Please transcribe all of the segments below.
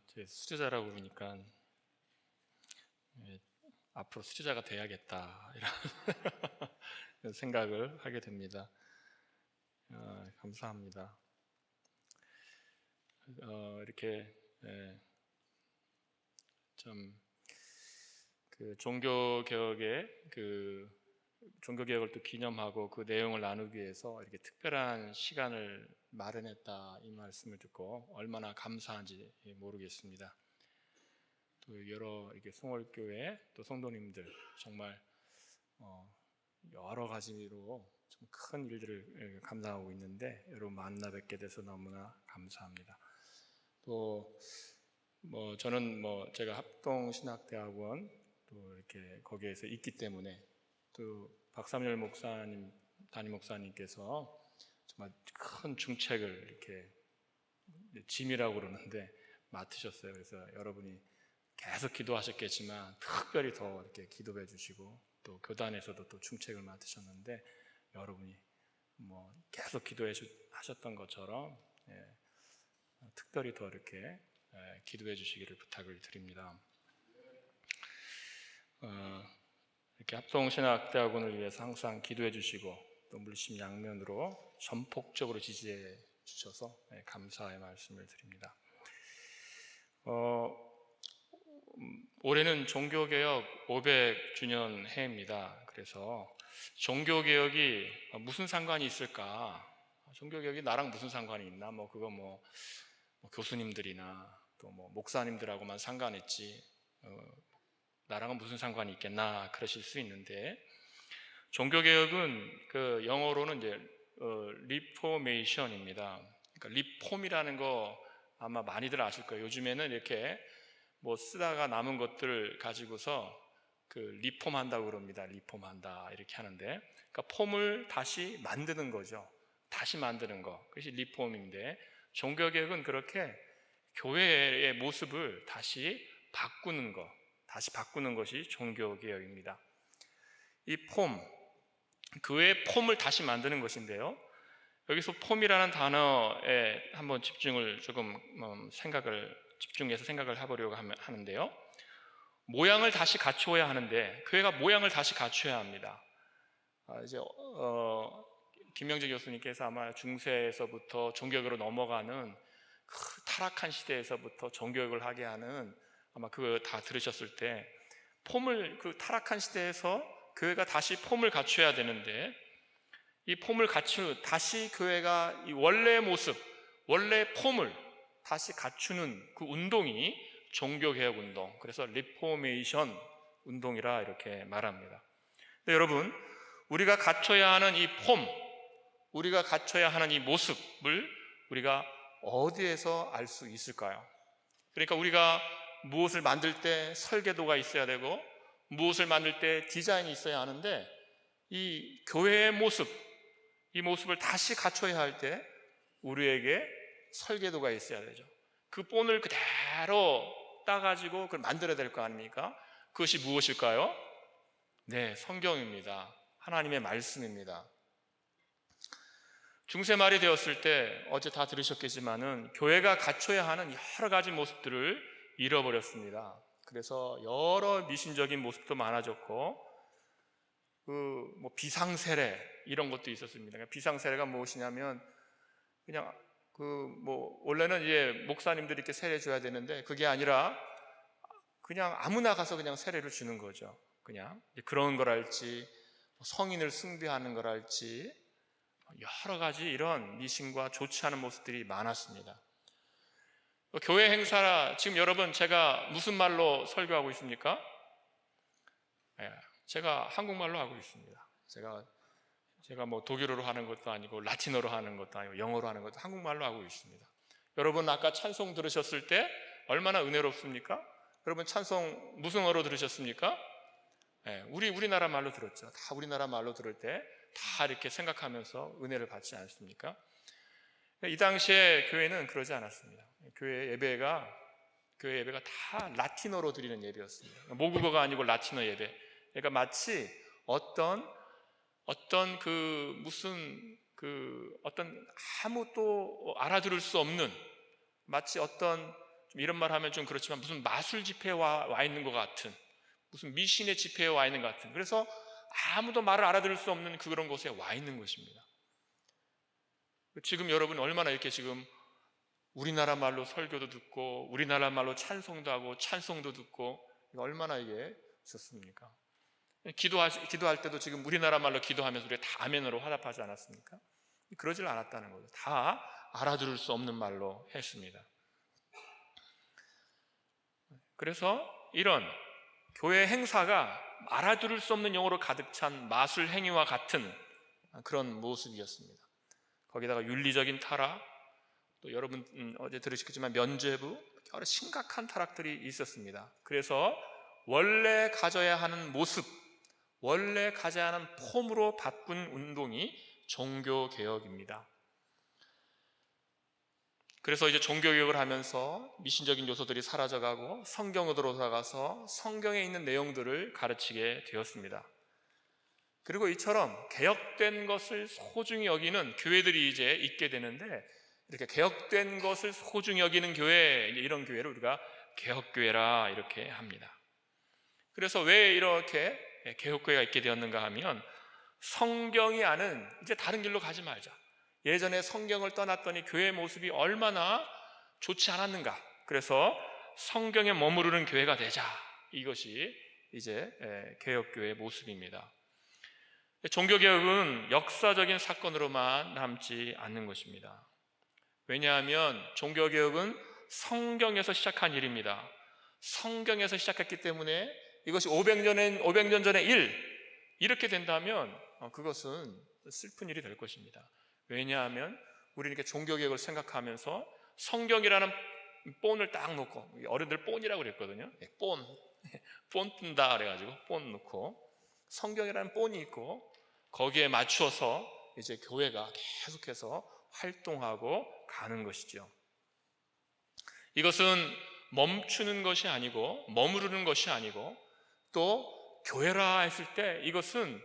제 수제자라고 그러니까 앞으로 수제자가 돼야겠다 이런 생각을 하게 됩니다. 감사합니다. 이렇게 좀 종교 개혁의 종교 개혁을 또 기념하고 그 내용을 나누기 위해서 이렇게 특별한 시간을 마련했다 이 말씀을 듣고 얼마나 감사한지 모르겠습니다. 또 여러 이렇게 송월교회 또 성도님들 정말 여러 가지로 좀 큰 일들을 감당하고 있는데 여러분 만나 뵙게 돼서 너무나 감사합니다. 또 저는 제가 합동신학대학원 또 이렇게 거기에서 있기 때문에 또 박삼열 목사님 담임 목사님께서 정말 큰 중책을 이렇게 짐이라고 그러는데 맡으셨어요. 그래서 여러분이 계속 기도하셨겠지만 특별히 더 이렇게 기도해 주시고 또 교단에서도 또 중책을 맡으셨는데 여러분이 계속 기도해 하셨던 것처럼 특별히 더 이렇게 기도해 주시기를 부탁을 드립니다. 이렇게 합동신학대학원을 위해서 항상 기도해 주시고 또 물심양면으로 전폭적으로 지지해 주셔서 감사의 말씀을 드립니다. 올해는 종교개혁 500주년 해입니다. 그래서 종교개혁이 무슨 상관이 있을까? 종교개혁이 나랑 무슨 상관이 있나? 그거 교수님들이나 또 목사님들하고만 상관있지 나랑은 무슨 상관이 있겠나 그러실 수 있는데, 종교개혁은 영어로는 이제 리포메이션입니다. 그러니까 리폼이라는 거 아마 많이들 아실 거예요. 요즘에는 이렇게 쓰다가 남은 것들을 가지고서 리폼한다고 그럽니다. 리폼한다 이렇게 하는데, 그러니까 폼을 다시 만드는 거죠. 다시 만드는 거, 그것이 리폼인데, 종교개혁은 그렇게 교회의 모습을 다시 바꾸는 것이 종교개혁입니다. 이 폼, 교회의 폼을 다시 만드는 것인데요, 여기서 폼이라는 단어에 한번 집중해서 생각을 해보려고 하는데요, 모양을 다시 갖추어야 하는데 교회가 모양을 다시 갖춰야 합니다. 이제 김영재 교수님께서 아마 중세에서부터 종교교로 넘어가는 그 타락한 시대에서부터 종교교를 하게 하는, 아마 그거 다 들으셨을 때 폼을 타락한 시대에서 교회가 다시 폼을 갖춰야 되는데, 이 폼을 다시 교회가 이 원래 모습, 원래 폼을 다시 갖추는 그 운동이 종교개혁 운동, 그래서 리포메이션 운동이라 이렇게 말합니다. 근데 여러분, 우리가 갖춰야 하는 이 폼, 우리가 갖춰야 하는 이 모습을 우리가 어디에서 알 수 있을까요? 그러니까 우리가 무엇을 만들 때 설계도가 있어야 되고 무엇을 만들 때 디자인이 있어야 하는데, 이 교회의 모습, 이 모습을 다시 갖춰야 할 때 우리에게 설계도가 있어야 되죠. 그 본을 그대로 따가지고 그걸 만들어야 될 거 아닙니까? 그것이 무엇일까요? 네, 성경입니다. 하나님의 말씀입니다. 중세 말이 되었을 때 어제 다 들으셨겠지만은 교회가 갖춰야 하는 여러 가지 모습들을 잃어버렸습니다. 그래서 여러 미신적인 모습도 많아졌고, 비상세례 이런 것도 있었습니다. 비상세례가 무엇이냐면, 그냥 원래는 이제 목사님들이 이렇게 세례 줘야 되는데 그게 아니라 그냥 아무나 가서 그냥 세례를 주는 거죠. 그냥 그런 거랄지 성인을 숭배하는 거랄지 여러 가지 이런 미신과 좋지 않은 모습들이 많았습니다. 교회 행사라, 지금 여러분 제가 무슨 말로 설교하고 있습니까? 제가 한국말로 하고 있습니다. 제가 독일어로 하는 것도 아니고 라틴어로 하는 것도 아니고 영어로 하는 것도 한국말로 하고 있습니다. 여러분 아까 찬송 들으셨을 때 얼마나 은혜롭습니까? 여러분 찬송 무슨 어로 들으셨습니까? 우리나라 말로 들었죠. 다 우리나라 말로 들을 때 다 이렇게 생각하면서 은혜를 받지 않습니까? 이 당시에 교회는 그러지 않았습니다. 교회 예배가 다 라틴어로 드리는 예배였습니다. 모국어가 아니고 라틴어 예배. 그러니까 마치 어떤 아무 또 알아들을 수 없는, 마치 어떤 좀 이런 말 하면 좀 그렇지만 무슨 마술 집회에 와 있는 것 같은, 무슨 미신의 집회에 와 있는 것 같은, 그래서 아무도 말을 알아들을 수 없는 그런 곳에 와 있는 것입니다. 지금 여러분 얼마나 이렇게 지금 우리나라 말로 설교도 듣고 우리나라 말로 찬송도 하고 찬송도 듣고, 얼마나 이게 좋습니까? 기도할 때도 지금 우리나라 말로 기도하면서 우리가 다 아멘으로 화답하지 않았습니까? 그러질 않았다는 거죠. 다 알아들을 수 없는 말로 했습니다. 그래서 이런 교회 행사가 알아들을 수 없는 용어로 가득 찬 마술 행위와 같은 그런 모습이었습니다. 거기다가 윤리적인 타락, 또 여러분 어제 들으셨겠지만 면죄부, 여러 심각한 타락들이 있었습니다. 그래서 원래 가져야 하는 모습, 원래 가져야 하는 폼으로 바꾼 운동이 종교개혁입니다. 그래서 이제 종교개혁을 하면서 미신적인 요소들이 사라져가고 성경으로 돌아가서 성경에 있는 내용들을 가르치게 되었습니다. 그리고 이처럼 개혁된 것을 소중히 여기는 교회들이 이제 있게 되는데, 이렇게 개혁된 것을 소중히 여기는 교회, 이런 교회를 우리가 개혁교회라 이렇게 합니다. 그래서 왜 이렇게 개혁교회가 있게 되었는가 하면, 성경이 아는 이제 다른 길로 가지 말자. 예전에 성경을 떠났더니 교회의 모습이 얼마나 좋지 않았는가. 그래서 성경에 머무르는 교회가 되자. 이것이 이제 개혁교회의 모습입니다. 종교개혁은 역사적인 사건으로만 남지 않는 것입니다. 왜냐하면 종교개혁은 성경에서 시작한 일입니다. 성경에서 시작했기 때문에 이것이 500년 전의 일, 이렇게 된다면 그것은 슬픈 일이 될 것입니다. 왜냐하면 우리는 이렇게 종교개혁을 생각하면서 성경이라는 본을 딱 놓고, 어른들 본이라고 그랬거든요. 본 뜬다 그래가지고 본 놓고 성경이라는 본이 있고 거기에 맞추어서 이제 교회가 계속해서 활동하고 가는 것이죠. 이것은 멈추는 것이 아니고 머무르는 것이 아니고, 또 교회라 했을 때 이것은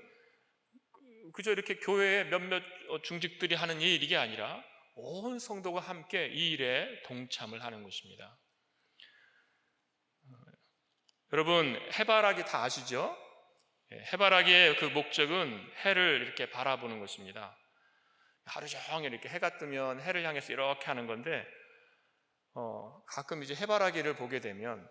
그저 이렇게 교회의 몇몇 중직들이 하는 일이 아니라 온 성도가 함께 이 일에 동참을 하는 것입니다. 여러분, 해바라기 다 아시죠? 해바라기의 그 목적은 해를 이렇게 바라보는 것입니다. 하루 종일 이렇게 해가 뜨면 해를 향해서 이렇게 하는 건데, 가끔 이제 해바라기를 보게 되면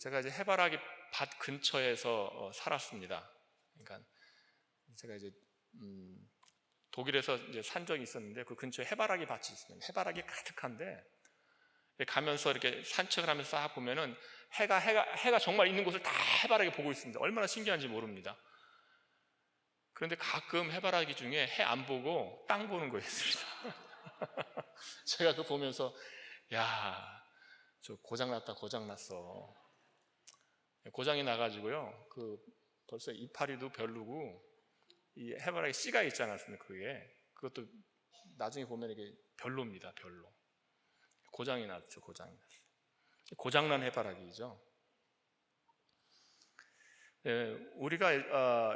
제가 이제 해바라기 밭 근처에서 살았습니다. 그러니까 제가 이제 독일에서 이제 산 적이 있었는데, 그 근처에 해바라기 밭이 있습니다. 해바라기 가득한데 가면서 이렇게 산책을 하면서 싹 보면은 해가 정말 있는 곳을 다 해바라기 보고 있습니다. 얼마나 신기한지 모릅니다. 그런데 가끔 해바라기 중에 해 안 보고 땅 보는 거 있습니다. 제가 그거 보면서 야, 저 고장났다, 고장났어. 고장이 나가지고요, 벌써 이파리도 별로고 이 해바라기 씨가 있지 않았습니까? 그것도 나중에 보면 이게 별로입니다. 별로. 고장이 났죠. 고장난 해바라기죠. 우리가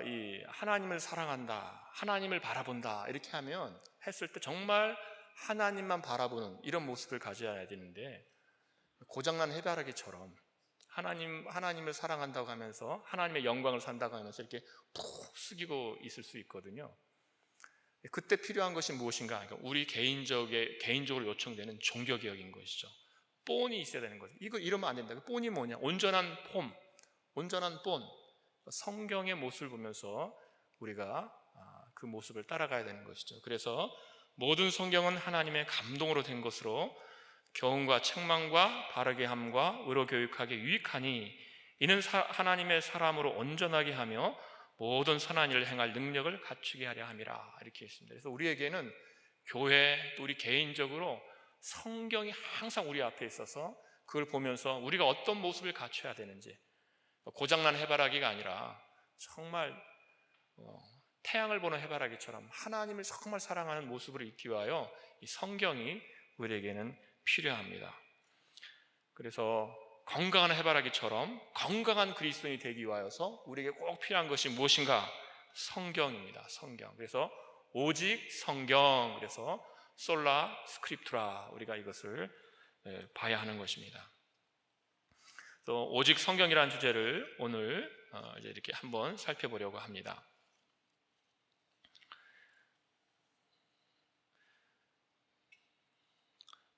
이 하나님을 사랑한다, 하나님을 바라본다 이렇게 했을 때 정말 하나님만 바라보는 이런 모습을 가져야 되는데, 고장난 해바라기처럼 하나님을 사랑한다고 하면서 하나님의 영광을 산다고 하면서 이렇게 푹 숙이고 있을 수 있거든요. 그때 필요한 것이 무엇인가? 그러니까 우리 개인적으로 요청되는 종교개혁인 것이죠. 본이 있어야 되는 거죠. 이러면 안 된다. 그 본이 뭐냐? 온전한 본, 성경의 모습을 보면서 우리가 그 모습을 따라가야 되는 것이죠. 그래서 모든 성경은 하나님의 감동으로 된 것으로 교훈과 책망과 바르게 함과 의로 교육하기에 유익하니, 이는 하나님의 사람으로 온전하게 하며 모든 선한 일을 행할 능력을 갖추게 하려 함이라, 이렇게 했습니다. 그래서 우리에게는 교회, 또 우리 개인적으로 성경이 항상 우리 앞에 있어서 그걸 보면서 우리가 어떤 모습을 갖춰야 되는지, 고장난 해바라기가 아니라 정말 태양을 보는 해바라기처럼 하나님을 정말 사랑하는 모습으로 있기 위하여 이 성경이 우리에게는 필요합니다. 그래서 건강한 해바라기처럼 건강한 그리스도인이 되기 위하여서 우리에게 꼭 필요한 것이 무엇인가? 성경입니다. 성경. 그래서 오직 성경, 그래서 솔라 스크립투라, 우리가 이것을 봐야 하는 것입니다. 또 오직 성경이라는 주제를 오늘 이제 이렇게 한번 살펴보려고 합니다.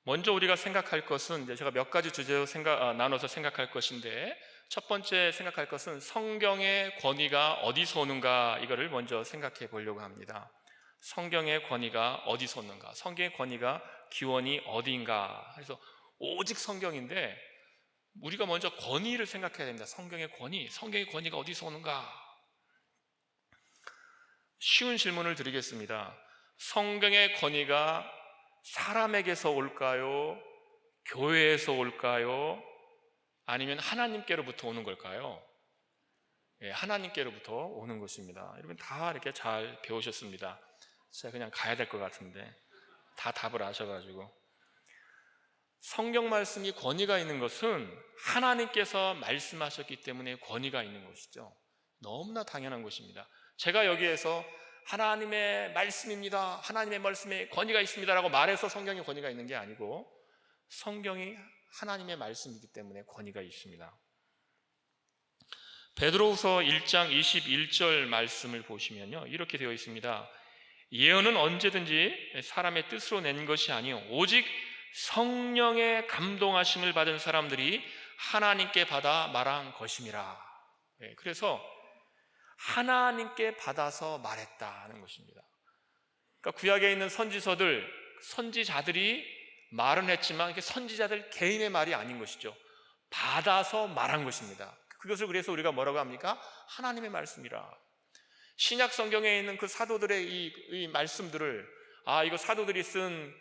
먼저 우리가 생각할 것은, 이제 제가 몇 가지 주제로 나눠서 생각할 것인데, 첫 번째 생각할 것은 성경의 권위가 어디서 오는가, 이거를 먼저 생각해 보려고 합니다. 성경의 권위가 어디서 오는가, 성경의 권위가 기원이 어디인가. 그래서 오직 성경인데 우리가 먼저 권위를 생각해야 됩니다. 성경의 권위가 어디서 오는가. 쉬운 질문을 드리겠습니다. 성경의 권위가 사람에게서 올까요? 교회에서 올까요? 아니면 하나님께로부터 오는 걸까요? 하나님께로부터 오는 것입니다. 여러분 다 이렇게 잘 배우셨습니다. 제가 그냥 가야 될 것 같은데 다 답을 아셔가지고. 성경 말씀이 권위가 있는 것은 하나님께서 말씀하셨기 때문에 권위가 있는 것이죠. 너무나 당연한 것입니다. 제가 여기에서 하나님의 말씀입니다, 하나님의 말씀에 권위가 있습니다 라고 말해서 성경에 권위가 있는 게 아니고, 성경이 하나님의 말씀이기 때문에 권위가 있습니다. 베드로후서 1장 21절 말씀을 보시면요, 이렇게 되어 있습니다. 예언은 언제든지 사람의 뜻으로 낸 것이 아니요 오직 성령의 감동하심을 받은 사람들이 하나님께 받아 말한 것임이라. 그래서 하나님께 받아서 말했다는 것입니다. 그러니까 구약에 있는 선지자들이 말은 했지만 이게 선지자들 개인의 말이 아닌 것이죠. 받아서 말한 것입니다. 그것을 그래서 우리가 뭐라고 합니까? 하나님의 말씀이라. 신약 성경에 있는 그 사도들의 이 말씀들을, 이거 사도들이 쓴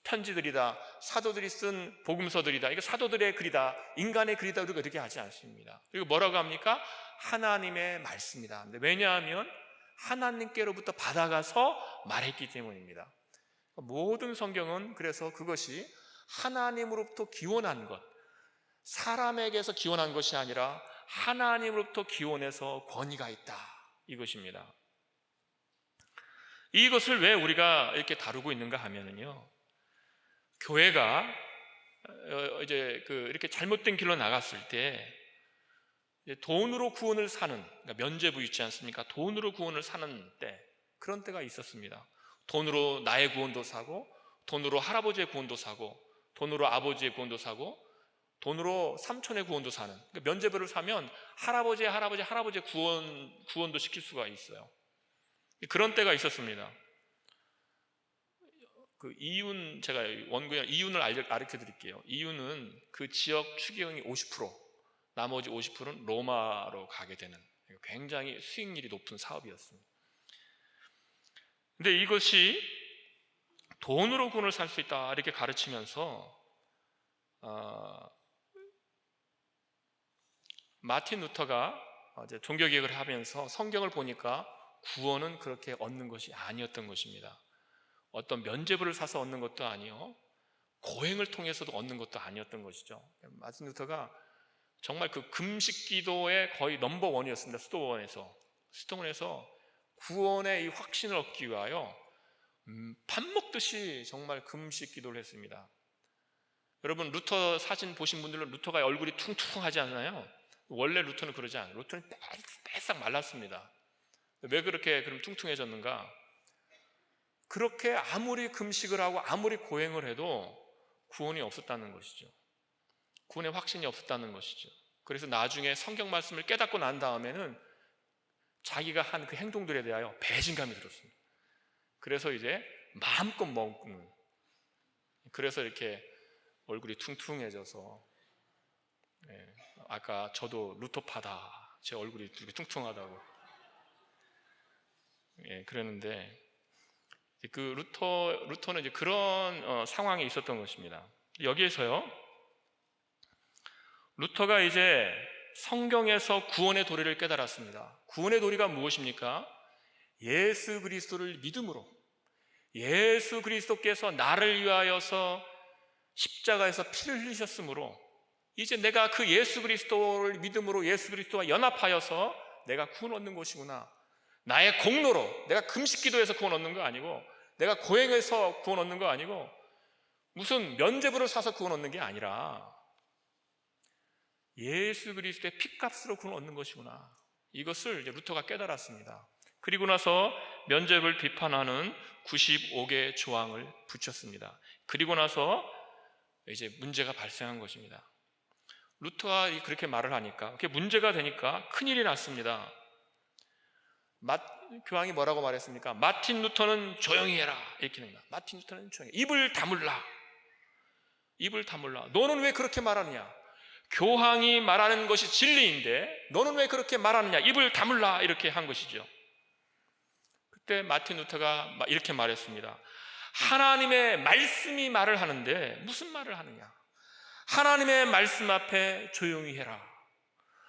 편지들이다, 사도들이 쓴 복음서들이다, 이거 사도들의 글이다, 인간의 글이다, 우리가 그렇게 하지 않습니다. 그리고 뭐라고 합니까? 하나님의 말씀이다. 왜냐하면 하나님께로부터 받아가서 말했기 때문입니다. 모든 성경은 그래서 그것이 하나님으로부터 기원한 것, 사람에게서 기원한 것이 아니라 하나님으로부터 기원해서 권위가 있다, 이것입니다. 이것을 왜 우리가 이렇게 다루고 있는가 하면은요, 교회가 이렇게 잘못된 길로 나갔을 때 돈으로 구원을 사는, 그러니까 면죄부 있지 않습니까? 돈으로 구원을 사는 때, 그런 때가 있었습니다. 돈으로 나의 구원도 사고, 돈으로 할아버지의 구원도 사고, 돈으로 아버지의 구원도 사고, 돈으로 삼촌의 구원도 사는, 그러니까 면죄부를 사면 할아버지의 구원도 시킬 수가 있어요. 그런 때가 있었습니다. 그 이윤, 제가 원고에 이윤을 가르쳐 드릴게요. 이윤은 그 지역 추경이 50%, 나머지 50%는 로마로 가게 되는 굉장히 수익률이 높은 사업이었습니다. 근데 이것이 돈으로 구원을 살 수 있다, 이렇게 가르치면서 마틴 루터가 이제 종교개혁을 하면서 성경을 보니까 구원은 그렇게 얻는 것이 아니었던 것입니다. 어떤 면죄부를 사서 얻는 것도 아니요, 고행을 통해서도 얻는 것도 아니었던 것이죠. 마틴 루터가 정말 그 금식 기도의 거의 넘버 원이었습니다. 스톤원에서 구원의 이 확신을 얻기 위하여 밥 먹듯이 정말 금식 기도를 했습니다. 여러분 루터 사진 보신 분들은 루터가 얼굴이 퉁퉁하지 않나요? 원래 루터는 그러지 않아요. 루터는 빼싹 말랐습니다. 왜 그렇게 그럼 퉁퉁해졌는가? 그렇게 아무리 금식을 하고 아무리 고행을 해도 구원이 없었다는 것이죠. 구원의 확신이 없었다는 것이죠. 그래서 나중에 성경 말씀을 깨닫고 난 다음에는 자기가 한 그 행동들에 대하여 배신감이 들었습니다. 그래서 이제 마음껏 먹는, 그래서 이렇게 얼굴이 퉁퉁해져서, 아까 저도 루터파다, 제 얼굴이 되게 퉁퉁하다고 그랬는데, 그 루터는 이제 그런 상황에 있었던 것입니다. 여기에서요, 루터가 이제 성경에서 구원의 도리를 깨달았습니다. 구원의 도리가 무엇입니까? 예수 그리스도를 믿음으로, 예수 그리스도께서 나를 위하여서 십자가에서 피를 흘리셨으므로 이제 내가 그 예수 그리스도를 믿음으로 예수 그리스도와 연합하여서 내가 구원 얻는 것이구나, 나의 공로로, 내가 금식 기도해서 구원 얻는 거 아니고 내가 고행해서 구원 얻는 거 아니고 무슨 면죄부를 사서 구원 얻는 게 아니라 예수 그리스도의 피값으로 구원 얻는 것이구나. 이것을 이제 루터가 깨달았습니다. 그리고 나서 면죄부를 비판하는 95개 조항을 붙였습니다. 그리고 나서 이제 문제가 발생한 것입니다. 루터가 그렇게 말을 하니까, 그게 문제가 되니까 큰일이 났습니다. 교황이 뭐라고 말했습니까? 마틴 루터는 조용히 해라, 이렇게 됩니다. 마틴 루터는 조용히 해. 입을 다물라. 입을 다물라. 너는 왜 그렇게 말하느냐? 교황이 말하는 것이 진리인데 너는 왜 그렇게 말하느냐? 입을 다물라, 이렇게 한 것이죠. 그때 마틴 루터가 이렇게 말했습니다. 하나님의 말씀이 말을 하는데 무슨 말을 하느냐? 하나님의 말씀 앞에 조용히 해라.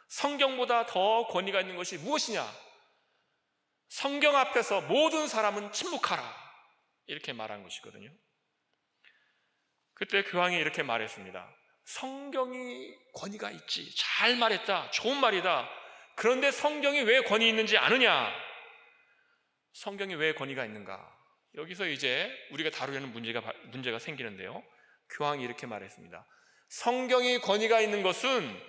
성경보다 더 권위가 있는 것이 무엇이냐? 성경 앞에서 모든 사람은 침묵하라, 이렇게 말한 것이거든요. 그때 교황이 이렇게 말했습니다. 성경이 권위가 있지. 잘 말했다. 좋은 말이다. 그런데 성경이 왜 권위 있는지 아느냐? 성경이 왜 권위가 있는가? 여기서 이제 우리가 다루려는 문제가 생기는데요. 교황이 이렇게 말했습니다. 성경이 권위가 있는 것은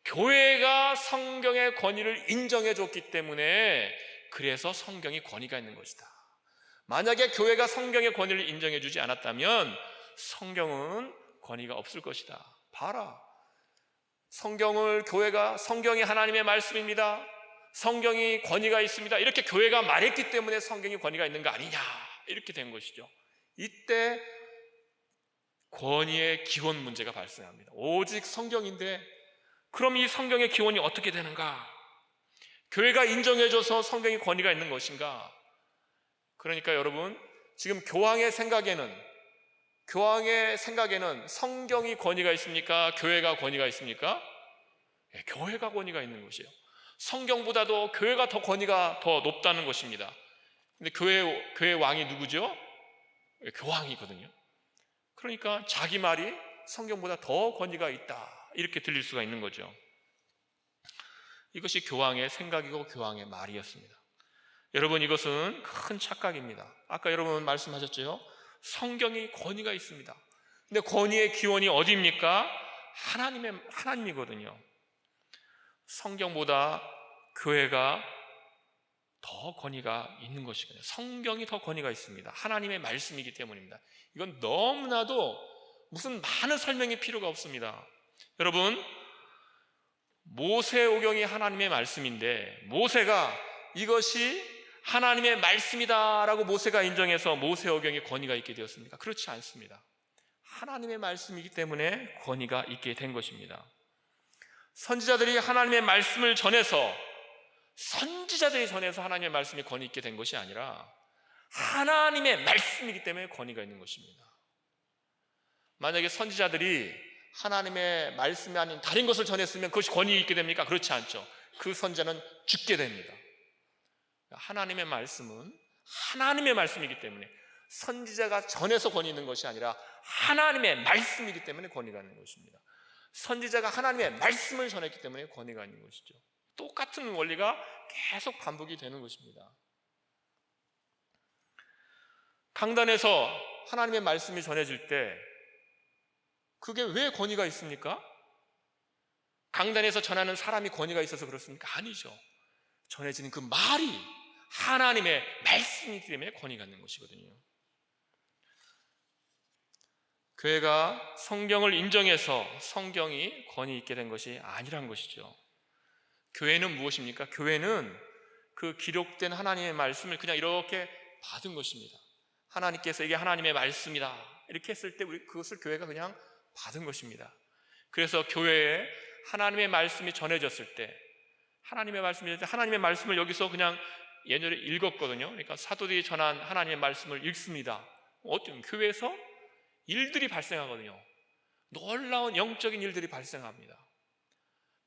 교회가 성경의 권위를 인정해 줬기 때문에 그래서 성경이 권위가 있는 것이다. 만약에 교회가 성경의 권위를 인정해 주지 않았다면 성경은 권위가 없을 것이다. 봐라. 성경이 하나님의 말씀입니다. 성경이 권위가 있습니다. 이렇게 교회가 말했기 때문에 성경이 권위가 있는 거 아니냐, 이렇게 된 것이죠. 이때 권위의 기원 문제가 발생합니다. 오직 성경인데 그럼 이 성경의 기원이 어떻게 되는가? 교회가 인정해줘서 성경이 권위가 있는 것인가? 그러니까 여러분, 지금 교황의 생각에는 성경이 권위가 있습니까? 교회가 권위가 있습니까? 네, 교회가 권위가 있는 것이에요. 성경보다도 교회가 더 권위가 더 높다는 것입니다. 근데 교회 왕이 누구죠? 교황이거든요. 그러니까 자기 말이 성경보다 더 권위가 있다, 이렇게 들릴 수가 있는 거죠. 이것이 교황의 생각이고 교황의 말이었습니다. 여러분, 이것은 큰 착각입니다. 아까 여러분 말씀하셨죠? 성경이 권위가 있습니다. 근데 권위의 기원이 어디입니까? 하나님이거든요. 성경보다 교회가 더 권위가 있는 것이거든요. 성경이 더 권위가 있습니다. 하나님의 말씀이기 때문입니다. 이건 너무나도 무슨 많은 설명이 필요가 없습니다. 여러분, 모세오경이 하나님의 말씀인데 모세가 이것이 하나님의 말씀이다라고 모세가 인정해서 모세오경이 권위가 있게 되었습니까? 그렇지 않습니다. 하나님의 말씀이기 때문에 권위가 있게 된 것입니다. 선지자들이 하나님의 말씀을 전해서 하나님의 말씀이 권위 있게 된 것이 아니라 하나님의 말씀이기 때문에 권위가 있는 것입니다. 만약에 선지자들이 하나님의 말씀이 아닌 다른 것을 전했으면 그것이 권위 있게 됩니까? 그렇지 않죠. 그 선지자는 죽게 됩니다. 하나님의 말씀은 하나님의 말씀이기 때문에 선지자가 전해서 권위 있는 것이 아니라 하나님의 말씀이기 때문에 권위가 있는 것입니다. 선지자가 하나님의 말씀을 전했기 때문에 권위가 있는 것이죠. 똑같은 원리가 계속 반복이 되는 것입니다. 강단에서 하나님의 말씀이 전해질 때 그게 왜 권위가 있습니까? 강단에서 전하는 사람이 권위가 있어서 그렇습니까? 아니죠. 전해지는 그 말이 하나님의 말씀이기 때문에 권위가 있는 것이거든요. 교회가 성경을 인정해서 성경이 권위 있게 된 것이 아니란 것이죠. 교회는 무엇입니까? 교회는 그 기록된 하나님의 말씀을 그냥 이렇게 받은 것입니다. 하나님께서 이게 하나님의 말씀이다 이렇게 했을 때 그것을 교회가 그냥 받은 것입니다. 그래서 교회에 하나님의 말씀이 전해졌을 때 하나님의 말씀을 여기서 그냥 예전에 읽었거든요. 그러니까 사도들이 전한 하나님의 말씀을 읽습니다. 어떤 교회에서 일들이 발생하거든요. 놀라운 영적인 일들이 발생합니다.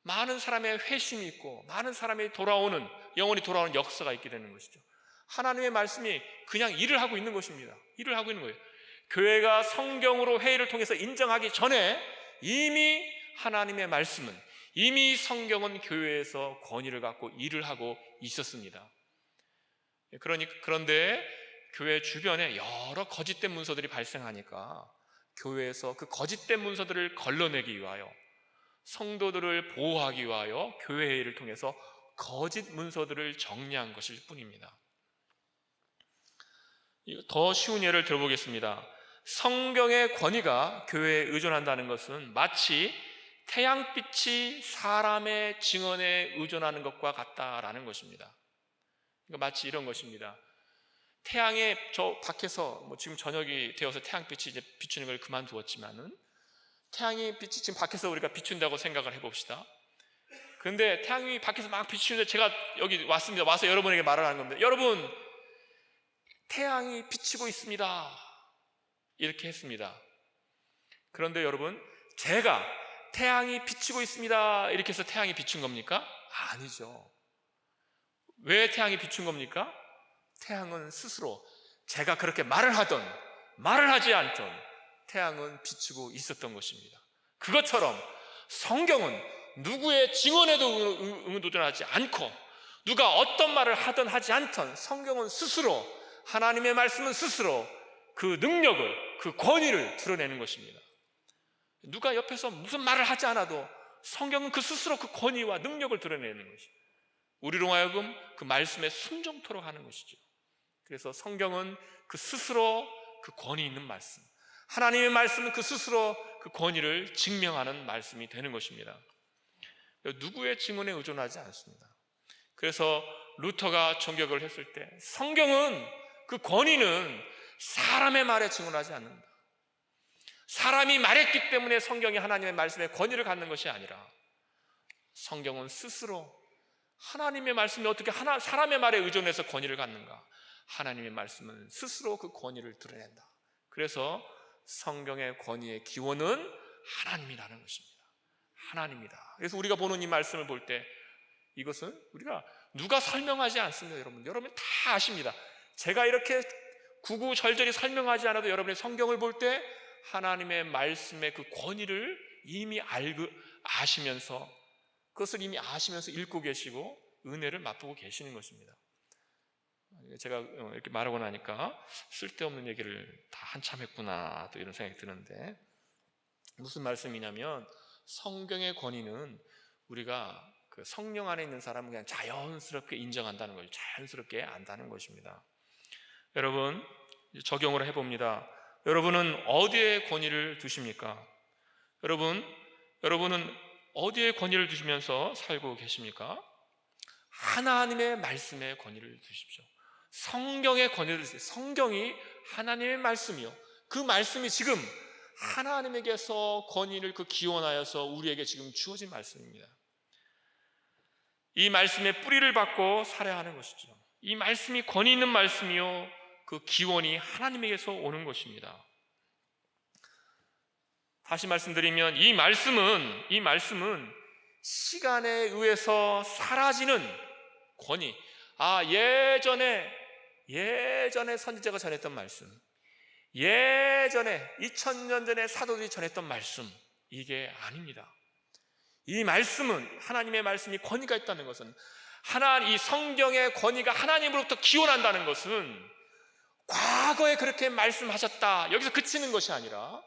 많은 사람의 회심이 있고 많은 사람이 영원히 돌아오는 역사가 있게 되는 것이죠. 하나님의 말씀이 그냥 일을 하고 있는 것입니다. 일을 하고 있는 거예요. 교회가 성경으로 회의를 통해서 인정하기 전에 이미 하나님의 말씀은, 이미 성경은 교회에서 권위를 갖고 일을 하고 있었습니다. 그런데 교회 주변에 여러 거짓된 문서들이 발생하니까 교회에서 그 거짓된 문서들을 걸러내기 위하여, 성도들을 보호하기 위하여 교회 회의를 통해서 거짓 문서들을 정리한 것일 뿐입니다. 더 쉬운 예를 들어보겠습니다. 성경의 권위가 교회에 의존한다는 것은 마치 태양빛이 사람의 증언에 의존하는 것과 같다라는 것입니다. 그러니까 마치 이런 것입니다. 태양에 저 밖에서 지금 저녁이 되어서 태양빛이 이제 비추는 걸 그만두었지만은, 태양이 빛이 지금 밖에서 우리가 비춘다고 생각을 해봅시다. 그런데 태양이 밖에서 막 비추는데 제가 여기 왔습니다. 와서 여러분에게 말을 하는 겁니다. 여러분, 태양이 비치고 있습니다. 이렇게 했습니다. 그런데 여러분, 제가 태양이 비치고 있습니다 이렇게 해서 태양이 비춘 겁니까? 아니죠. 왜 태양이 비춘 겁니까? 태양은 스스로 제가 그렇게 말을 하던 말을 하지 않던 태양은 비추고 있었던 것입니다. 그것처럼 성경은 누구의 증언에도 의존하지 않고, 누가 어떤 말을 하든 하지 않던 성경은 스스로, 하나님의 말씀은 스스로 그 능력을, 그 권위를 드러내는 것입니다. 누가 옆에서 무슨 말을 하지 않아도 성경은 그 스스로 그 권위와 능력을 드러내는 것이죠. 우리로 하여금 그 말씀에 순종토록 하는 것이죠. 그래서 성경은 그 스스로 그 권위 있는 말씀, 하나님의 말씀은 그 스스로 그 권위를 증명하는 말씀이 되는 것입니다. 누구의 증언에 의존하지 않습니다. 그래서 루터가 jon격을 했을 때 성경은, 그 권위는 사람의 말에 증언하지 않는다. 사람이 말했기 때문에 성경이 하나님의 말씀에 권위를 갖는 것이 아니라, 성경은 스스로 하나님의 말씀이 어떻게 사람의 말에 의존해서 권위를 갖는가? 하나님의 말씀은 스스로 그 권위를 드러낸다. 그래서 성경의 권위의 기원은 하나님이라는 것입니다. 하나님이다. 그래서 우리가 보는 이 말씀을 볼 때 이것은 우리가 누가 설명하지 않습니다. 여러분 다 아십니다. 제가 이렇게 구구절절히 설명하지 않아도 여러분의 성경을 볼 때 하나님의 말씀의 그 권위를 이미 아시면서, 그것을 이미 아시면서 읽고 계시고 은혜를 맛보고 계시는 것입니다. 제가 이렇게 말하고 나니까 쓸데없는 얘기를 다 한참 했구나, 또 이런 생각이 드는데, 무슨 말씀이냐면 성경의 권위는 우리가 그 성령 안에 있는 사람은 그냥 자연스럽게 인정한다는 거죠. 자연스럽게 안다는 것입니다. 여러분, 적용을 해봅니다. 여러분은 어디에 권위를 두십니까? 여러분은 어디에 권위를 두시면서 살고 계십니까? 하나님의 말씀에 권위를 두십시오. 성경에 권위를 두십시오. 성경이 하나님의 말씀이요, 그 말씀이 지금 하나님에게서 권위를 기원하여서 우리에게 지금 주어진 말씀입니다. 이 말씀의 뿌리를 받고 살아야 하는 것이죠. 이 말씀이 권위 있는 말씀이요, 그 기원이 하나님에게서 오는 것입니다. 다시 말씀드리면 이 말씀은 시간에 의해서 사라지는 권위, 예전에 선지자가 전했던 말씀, 예전에 2000년 전에 사도들이 전했던 말씀, 이게 아닙니다. 이 말씀은, 하나님의 말씀이 권위가 있다는 것은, 이 성경의 권위가 하나님으로부터 기원한다는 것은 과거에 그렇게 말씀하셨다, 여기서 그치는 것이 아니라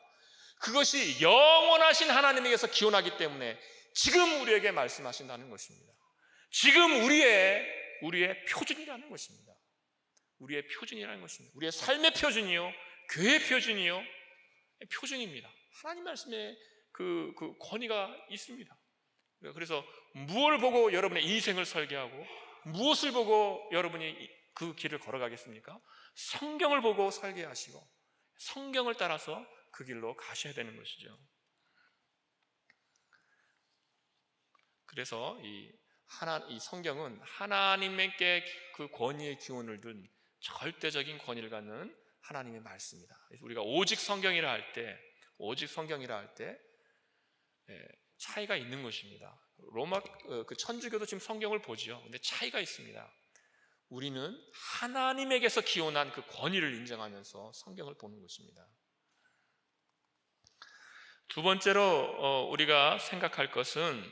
그것이 영원하신 하나님에게서 기원하기 때문에 지금 우리에게 말씀하신다는 것입니다. 지금 우리의 표준이라는 것입니다. 우리의 표준이라는 것입니다. 우리의 삶의 표준이요, 교회의 표준이요, 표준입니다. 하나님 말씀에 그 권위가 있습니다. 그래서 무엇을 보고 여러분의 인생을 설계하고, 무엇을 보고 여러분이 그 길을 걸어가겠습니까? 성경을 보고 설계하시고 성경을 따라서 그 길로 가셔야 되는 것이죠. 그래서 이 성경은 하나님께 그 권위의 기원을 둔 절대적인 권위를 갖는 하나님의 말씀이다. 그래서 우리가 오직 성경이라 할 때 차이가 있는 것입니다. 그 천주교도 지금 성경을 보죠. 근데 차이가 있습니다. 우리는 하나님에게서 기원한 그 권위를 인정하면서 성경을 보는 것입니다. 두 번째로 우리가 생각할 것은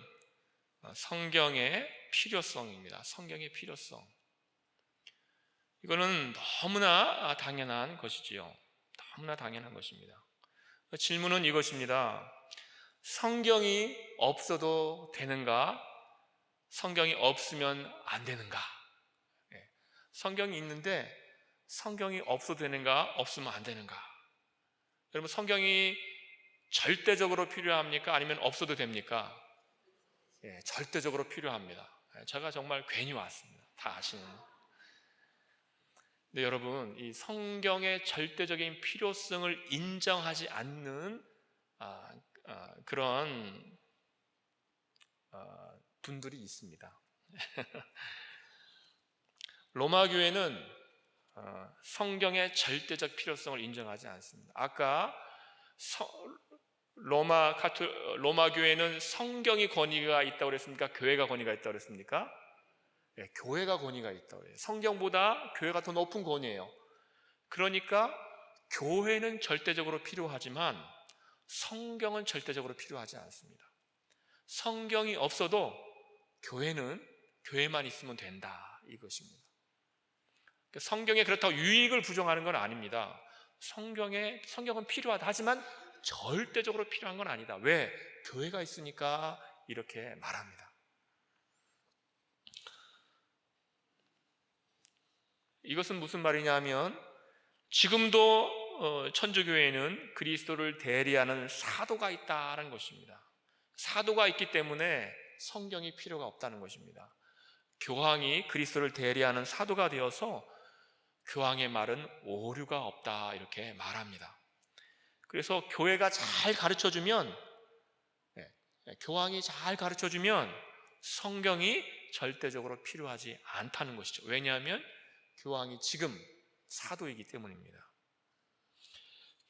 성경의 필요성입니다. 성경의 필요성. 이거는 너무나 당연한 것이지요. 너무나 당연한 것입니다. 질문은 이것입니다. 성경이 없어도 되는가? 성경이 없으면 안 되는가? 성경이 있는데 성경이 없어도 되는가? 없으면 안 되는가? 여러분, 성경이 절대적으로 필요합니까? 아니면 없어도 됩니까? 절대적으로 필요합니다. 제가 정말 괜히 왔습니다. 다 아시는. 근데 여러분, 이 성경의 절대적인 필요성을 인정하지 않는 그런 분들이 있습니다. 로마 교회는 성경의 절대적 필요성을 인정하지 않습니다. 아까 로마 교회는 성경이 권위가 있다고 그랬습니까? 교회가 권위가 있다고 그랬습니까? 교회가 권위가 있다고 해요. 성경보다 교회가 더 높은 권위예요. 그러니까 교회는 절대적으로 필요하지만 성경은 절대적으로 필요하지 않습니다. 성경이 없어도 교회만 있으면 된다, 이것입니다. 성경에 그렇다고 유익을 부정하는 건 아닙니다. 성경은 필요하다 하지만 절대적으로 필요한 건 아니다. 왜? 교회가 있으니까 이렇게 말합니다. 이것은 무슨 말이냐면 지금도 천주교회에는 그리스도를 대리하는 사도가 있다는 것입니다. 사도가 있기 때문에 성경이 필요가 없다는 것입니다. 교황이 그리스도를 대리하는 사도가 되어서 교황의 말은 오류가 없다, 이렇게 말합니다. 그래서 교회가 잘 가르쳐주면, 교황이 잘 가르쳐주면 성경이 절대적으로 필요하지 않다는 것이죠. 왜냐하면 교황이 지금 사도이기 때문입니다.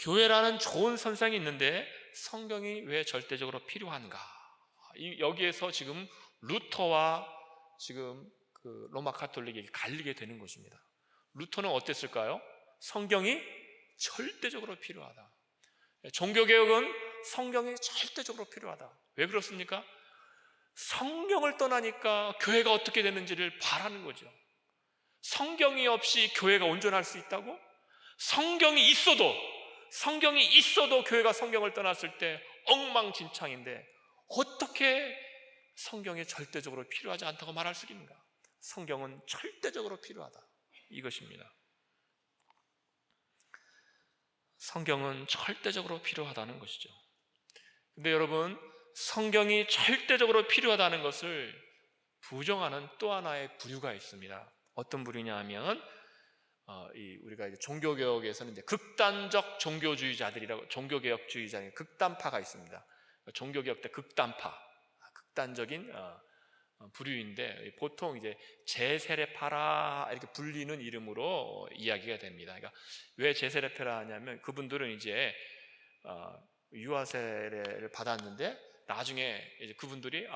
교회라는 좋은 선상이 있는데 성경이 왜 절대적으로 필요한가? 여기에서 지금 루터와 지금 그 로마 가톨릭이 갈리게 되는 것입니다. 루터는 어땠을까요? 성경이 절대적으로 필요하다. 종교개혁은 성경이 절대적으로 필요하다. 왜 그렇습니까? 성경을 떠나니까 교회가 어떻게 되는지를 바라는 거죠. 성경이 없이 교회가 온전할 수 있다고? 성경이 있어도 교회가 성경을 떠났을 때 엉망진창인데 어떻게 성경이 절대적으로 필요하지 않다고 말할 수 있는가? 성경은 절대적으로 필요하다, 이것입니다. 성경은 절대적으로 필요하다는 것이죠. 근데 여러분, 성경이 절대적으로 필요하다는 것을 부정하는 또 하나의 부류가 있습니다. 어떤 부류냐 하면 우리가 이제 종교개혁에서는 이제 극단적 종교주의자들이라고, 종교개혁주의자 극단파가 있습니다. 종교개혁 때 극단적인 부류인데 보통 이제 제세례파라 이렇게 불리는 이름으로 이야기가 됩니다. 그러니까 왜 제세례파라 하냐면 그분들은 이제 유아 세례를 받았는데 나중에 이제 그분들이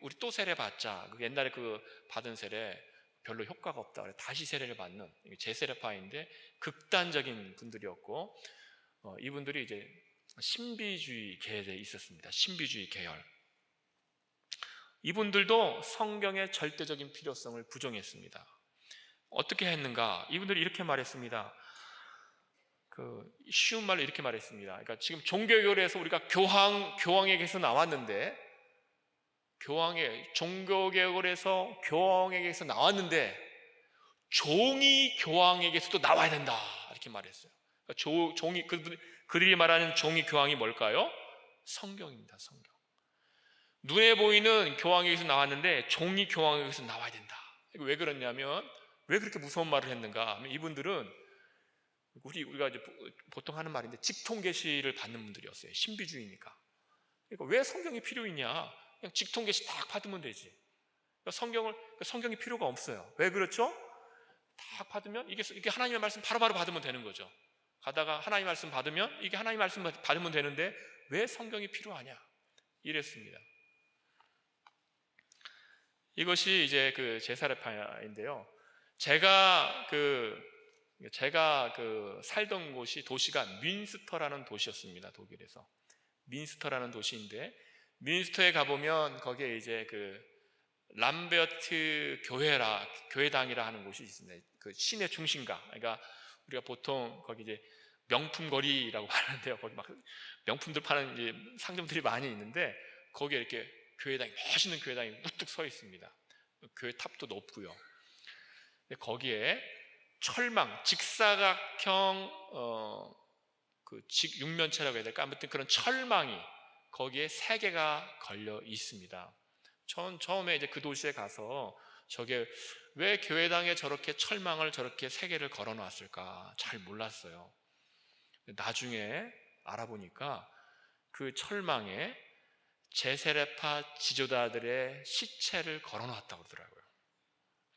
우리 또 세례 받자. 옛날에 그 받은 세례 별로 효과가 없다. 그래 다시 세례를 받는 제세례파인데 극단적인 분들이었고 이분들이 이제 신비주의 계열에 있었습니다. 신비주의 계열. 이분들도 성경의 절대적인 필요성을 부정했습니다. 어떻게 했는가? 이분들이 이렇게 말했습니다. 쉬운 말로 이렇게 말했습니다. 그러니까 지금 종교개혁에서 우리가 교황에게서 나왔는데, 종교개혁을 해서 교황에게서 나왔는데 종이 교황에게서도 나와야 된다, 이렇게 말했어요. 그러니까 그들이 말하는 종이 교황이 뭘까요? 성경입니다. 성경. 눈에 보이는 교황에게서 나왔는데 종이 교황에게서 나와야 된다. 왜 그러냐면, 왜 그렇게 무서운 말을 했는가? 이분들은 우리가 이제 보통 하는 말인데 직통계시를 받는 분들이었어요. 신비주의니까. 그러니까 왜 성경이 필요 있냐? 그냥 직통계시 딱 받으면 되지. 그러니까 성경이 필요가 없어요. 왜 그렇죠? 딱 받으면 이게 하나님의 말씀 바로바로 받으면 되는 거죠. 가다가 하나님의 말씀 받으면 이게 하나님의 말씀 받으면 되는데 왜 성경이 필요하냐? 이랬습니다. 이것이 이제 그 제사례파인데요. 제가 살던 도시가 뮌스터라는 도시였습니다. 독일에서. 뮌스터라는 도시인데, 뮌스터에 가보면 거기에 이제 그 람베어트 교회당이라 하는 곳이 있습니다. 그 시내 중심가. 그러니까 우리가 보통 거기 이제 명품 거리라고 하는데요. 거기 막 명품들 파는 이제 상점들이 많이 있는데 거기에 이렇게 교회당이, 멋있는 교회당이 우뚝 서 있습니다. 교회 탑도 높고요. 거기에 철망, 직사각형 그 육면체라고 해야 될까? 아무튼 그런 철망이 거기에 3개가 걸려 있습니다. 전 처음에 이제 그 도시에 가서 저게 왜 교회당에 저렇게 철망을 저렇게 3개를 걸어 놨을까 잘 몰랐어요. 나중에 알아보니까 그 철망에 제세례파 지도자들의 시체를 걸어 놨다고 그러더라고요.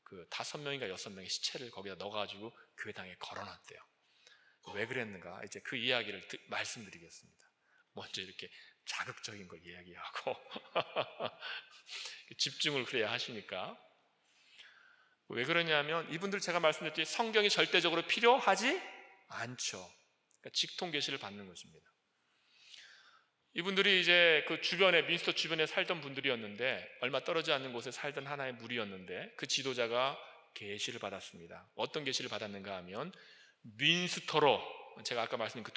그 5명인가 6명의 시체를 거기다 넣어가지고 교회당에 걸어 놨대요. 왜 그랬는가? 이제 그 이야기를 말씀드리겠습니다. 먼저 이렇게 자극적인 걸 이야기하고 집중을 그래야 하시니까. 왜 그러냐면 이분들 제가 말씀드렸듯이 성경이 절대적으로 필요하지 않죠. 그러니까 직통 계시를 받는 것입니다. 이분들이 이제 그 주변에, 민스터 주변에 살던 분들이었는데, 얼마 떨어지지 않는 곳에 살던 하나의 무리였는데 그 지도자가 계시를 받았습니다. 어떤 계시를 받았는가 하면 민스터로, 제가 아까 말씀드린 그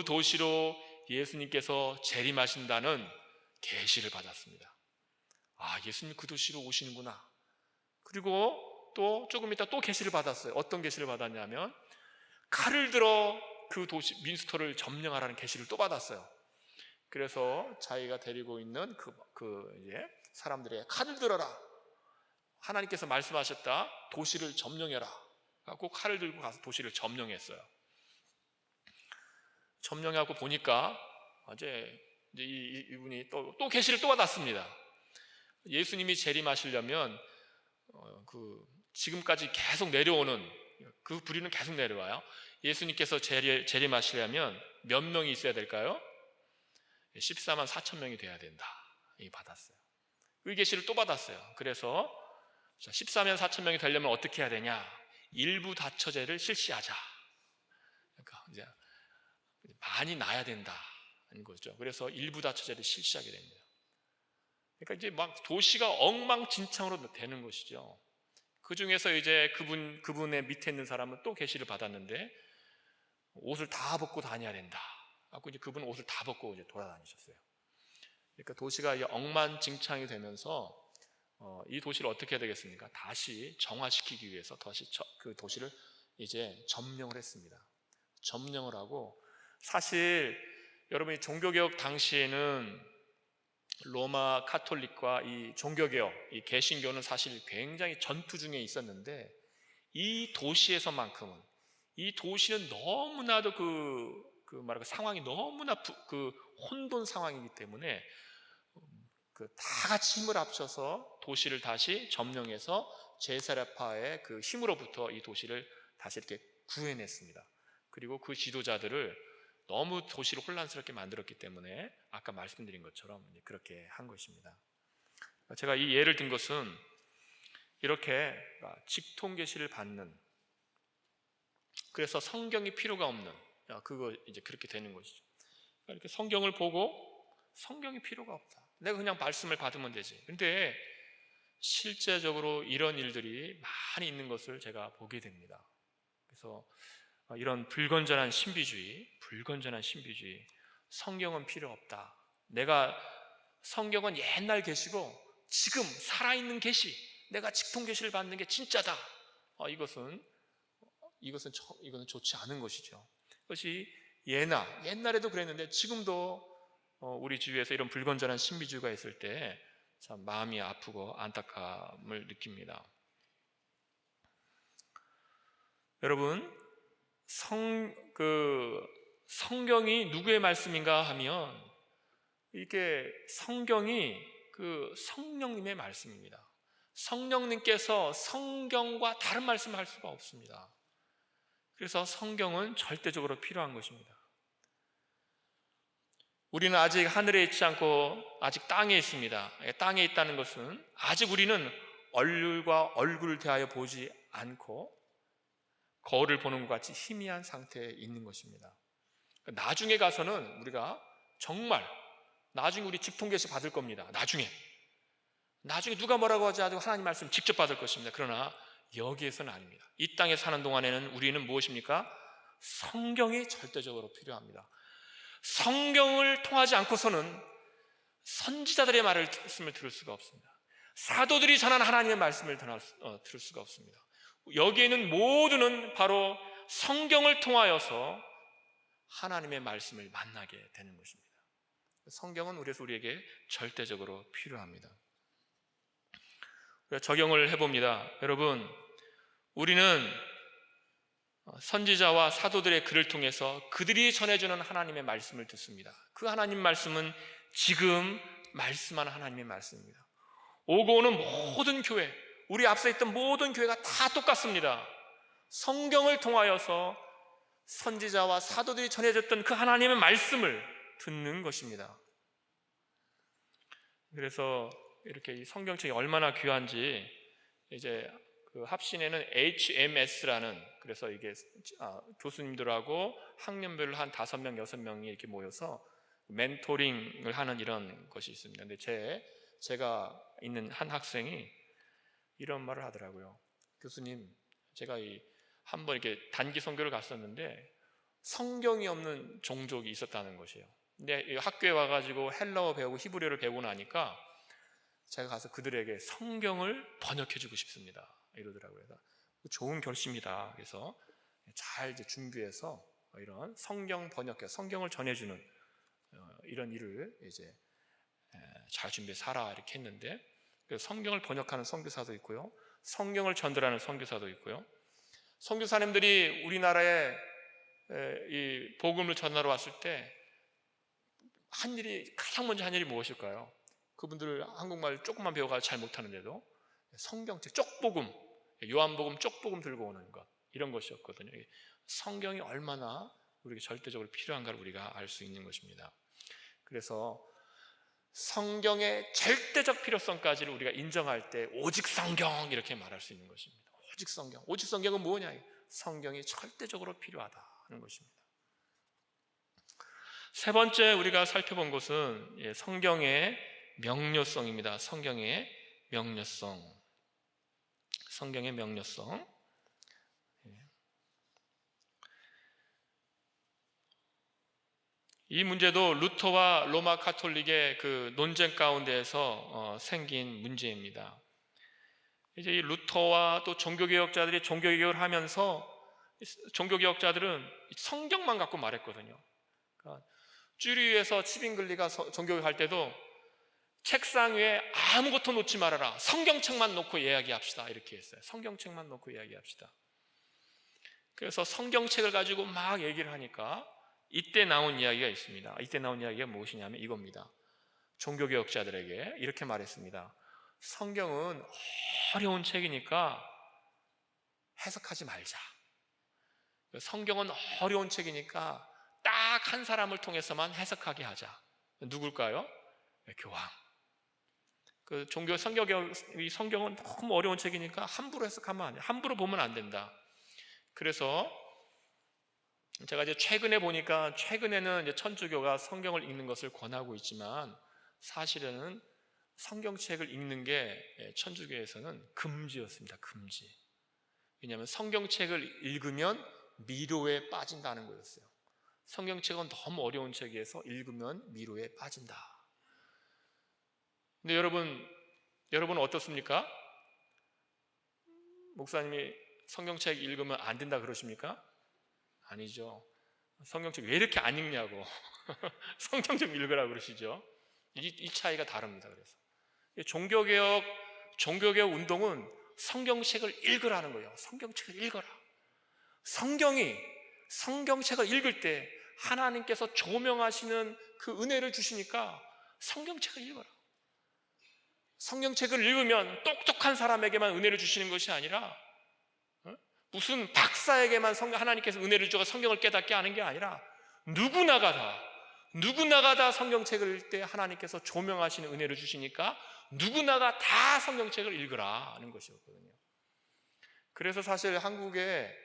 도시로 예수님께서 재림하신다는 계시를 받았습니다. 아, 예수님 그 도시로 오시는구나. 그리고 또 조금 있다 또 계시를 받았어요. 어떤 계시를 받았냐면 칼을 들어 그 도시 민스터를 점령하라는 계시를 또 받았어요. 그래서 자기가 데리고 있는 이제 사람들에게 칼을 들어라. 하나님께서 말씀하셨다. 도시를 점령해라. 갖고 칼을 들고 가서 도시를 점령했어요. 점령하고 보니까 이제 이분이 또 계시를 또 받았습니다. 예수님이 재림하시려면 지금까지 계속 내려오는 그 부류는 계속 내려와요. 예수님께서 재림하시려면 몇 명이 있어야 될까요? 14만 4천 명이 돼야 된다. 이 받았어요. 이 계시를 또 받았어요. 그래서 14만 4천 명이 되려면 어떻게 해야 되냐? 일부 다처제를 실시하자. 그러니까 이제 많이 나야 된다는 거죠. 그래서 일부 다처제를 실시하게 됩니다. 그러니까 이제 막 도시가 엉망진창으로 되는 것이죠. 그 중에서 이제 그분의 밑에 있는 사람은 또 계시를 받았는데 옷을 다 벗고 다녀야 된다. 하고 이제 그분은 옷을 다 벗고 이제 돌아다니셨어요. 그러니까 도시가 이제 엉망진창이 되면서 이 도시를 어떻게 해야 되겠습니까? 다시 정화시키기 위해서 다시 그 도시를 이제 점령을 했습니다. 점령을 하고, 사실 여러분이 종교개혁 당시에는 로마 카톨릭과 이 종교개혁, 이 개신교는 사실 굉장히 전투 중에 있었는데, 이 도시에서만큼은, 이 도시는 너무나도 상황이 너무나 혼돈 상황이기 때문에 다 같이 힘을 합쳐서 도시를 다시 점령해서 제사례파의 그 힘으로부터 이 도시를 다시 이렇게 구해냈습니다. 그리고 그 지도자들을 너무 도시를 혼란스럽게 만들었기 때문에 아까 말씀드린 것처럼 그렇게 한 것입니다. 제가 이 예를 든 것은 이렇게 직통 계시를 받는, 그래서 성경이 필요가 없는, 그거 이제 그렇게 되는 것이죠. 이렇게 성경을 보고 성경이 필요가 없다. 내가 그냥 말씀을 받으면 되지. 근데 실제적으로 이런 일들이 많이 있는 것을 제가 보게 됩니다. 그래서 이런 불건전한 신비주의, 성경은 필요 없다. 성경은 옛날 계시고 지금 살아있는 계시, 내가 직통 계시를 받는 게 진짜다. 이것은 좋지 않은 것이죠. 그것이 옛날에도 그랬는데 지금도 우리 주위에서 이런 불건전한 신비주의가 있을 때 참 마음이 아프고 안타까움을 느낍니다. 여러분, 성경이 누구의 말씀인가 하면 이게 성경이 성령님의 말씀입니다. 성령님께서 성경과 다른 말씀을 할 수가 없습니다. 그래서 성경은 절대적으로 필요한 것입니다. 우리는 아직 하늘에 있지 않고 아직 땅에 있습니다. 땅에 있다는 것은 아직 우리는 얼굴과 얼굴을 대하여 보지 않고 거울을 보는 것 같이 희미한 상태에 있는 것입니다. 나중에 가서는 우리가 정말 나중에 우리 직통 계시 받을 겁니다. 나중에 나중에 누가 뭐라고 하지 않고 하나님 말씀 직접 받을 것입니다. 그러나 여기에서는 아닙니다. 이 땅에 사는 동안에는 우리는 무엇입니까? 성경이 절대적으로 필요합니다. 성경을 통하지 않고서는 선지자들의 말씀을 들을 수가 없습니다. 사도들이 전한 하나님의 말씀을 들을 수가 없습니다. 여기에는 모두는 바로 성경을 통하여서 하나님의 말씀을 만나게 되는 것입니다. 성경은 우리에게 절대적으로 필요합니다. 적용을 해봅니다. 여러분, 우리는 선지자와 사도들의 글을 통해서 그들이 전해주는 하나님의 말씀을 듣습니다. 그 하나님 말씀은 지금 말씀하는 하나님의 말씀입니다. 오고 오는 모든 교회, 우리 앞서 있던 모든 교회가 다 똑같습니다. 성경을 통하여서 선지자와 사도들이 전해줬던 그 하나님의 말씀을 듣는 것입니다. 그래서 이렇게 이 성경책이 얼마나 귀한지 이제 그 합신에는 HMS라는, 그래서 이게 교수님들하고 학년별로 한 5명, 6명이 이렇게 모여서 멘토링을 하는 이런 것이 있습니다. 근데 제가 있는 한 학생이 이런 말을 하더라고요. 교수님, 제가 한번 이렇게 단기 선교를 갔었는데 성경이 없는 종족이 있었다는 것이에요. 근데 학교에 와가지고 헬라어 배우고 히브리어를 배우고 나니까 제가 가서 그들에게 성경을 번역해주고 싶습니다, 이러더라고요. 그래서 좋은 결심이다. 그래서 잘 이제 준비해서 이런 성경 번역해 성경을 전해주는 이런 일을 이제 잘 준비해서 하라 이렇게 했는데, 성경을 번역하는 선교사도 있고요, 성경을 전달하는 선교사도 있고요. 선교사님들이 우리나라에 이 복음을 전하러 왔을 때 가장 먼저 한 일이 무엇일까요? 그분들 한국말 조금만 배워가지고 잘 못하는데도 성경책 쪽복음, 요한복음 쪽복음 들고 오는 것, 이런 것이었거든요. 성경이 얼마나 우리에게 절대적으로 필요한가를 우리가 알 수 있는 것입니다. 그래서 성경의 절대적 필요성까지를 우리가 인정할 때 오직 성경 이렇게 말할 수 있는 것입니다. 오직 성경. 오직 성경은 뭐냐? 성경이 절대적으로 필요하다는 것입니다. 세 번째 우리가 살펴본 것은 성경의 명료성입니다. 성경의 명료성. 성경의 명료성. 이 문제도 루터와 로마 가톨릭의 그 논쟁 가운데에서 생긴 문제입니다. 이제 이 루터와 또 종교개혁자들이 종교개혁을 하면서 종교개혁자들은 성경만 갖고 말했거든요. 그러니까 쭈리에서 치빙글리가 종교개혁할 때도 책상 위에 아무것도 놓지 말아라, 성경책만 놓고 이야기합시다, 이렇게 했어요. 성경책만 놓고 이야기합시다. 그래서 성경책을 가지고 막 얘기를 하니까 이때 나온 이야기가 있습니다. 이때 나온 이야기가 무엇이냐면 이겁니다. 종교개혁자들에게 이렇게 말했습니다. 성경은 어려운 책이니까 해석하지 말자. 성경은 어려운 책이니까 딱 한 사람을 통해서만 해석하게 하자. 누굴까요? 교황. 그 종교 성경은 너무 어려운 책이니까 함부로 해석하면 안 돼. 함부로 보면 안 된다. 그래서 제가 이제 최근에는 이제 천주교가 성경을 읽는 것을 권하고 있지만, 사실은 성경책을 읽는 게 천주교에서는 금지였습니다. 금지. 왜냐하면 성경책을 읽으면 미로에 빠진다는 거였어요. 성경책은 너무 어려운 책이어서 읽으면 미로에 빠진다. 근데 여러분은 어떻습니까? 목사님이 성경책 읽으면 안 된다 그러십니까? 아니죠. 성경책 왜 이렇게 안 읽냐고 성경 좀 읽으라 그러시죠. 이 차이가 다릅니다. 그래서 종교개혁 운동은 성경책을 읽으라는 거예요. 성경책을 읽어라. 성경책을 읽을 때 하나님께서 조명하시는 그 은혜를 주시니까 성경책을 읽어라. 성경책을 읽으면 똑똑한 사람에게만 은혜를 주시는 것이 아니라 무슨 박사에게만 하나님께서 은혜를 주고 성경을 깨닫게 하는 게 아니라 누구나가 다 성경책을 읽을 때 하나님께서 조명하시는 은혜를 주시니까 누구나가 다 성경책을 읽으라 하는 것이었거든요. 그래서 사실 한국에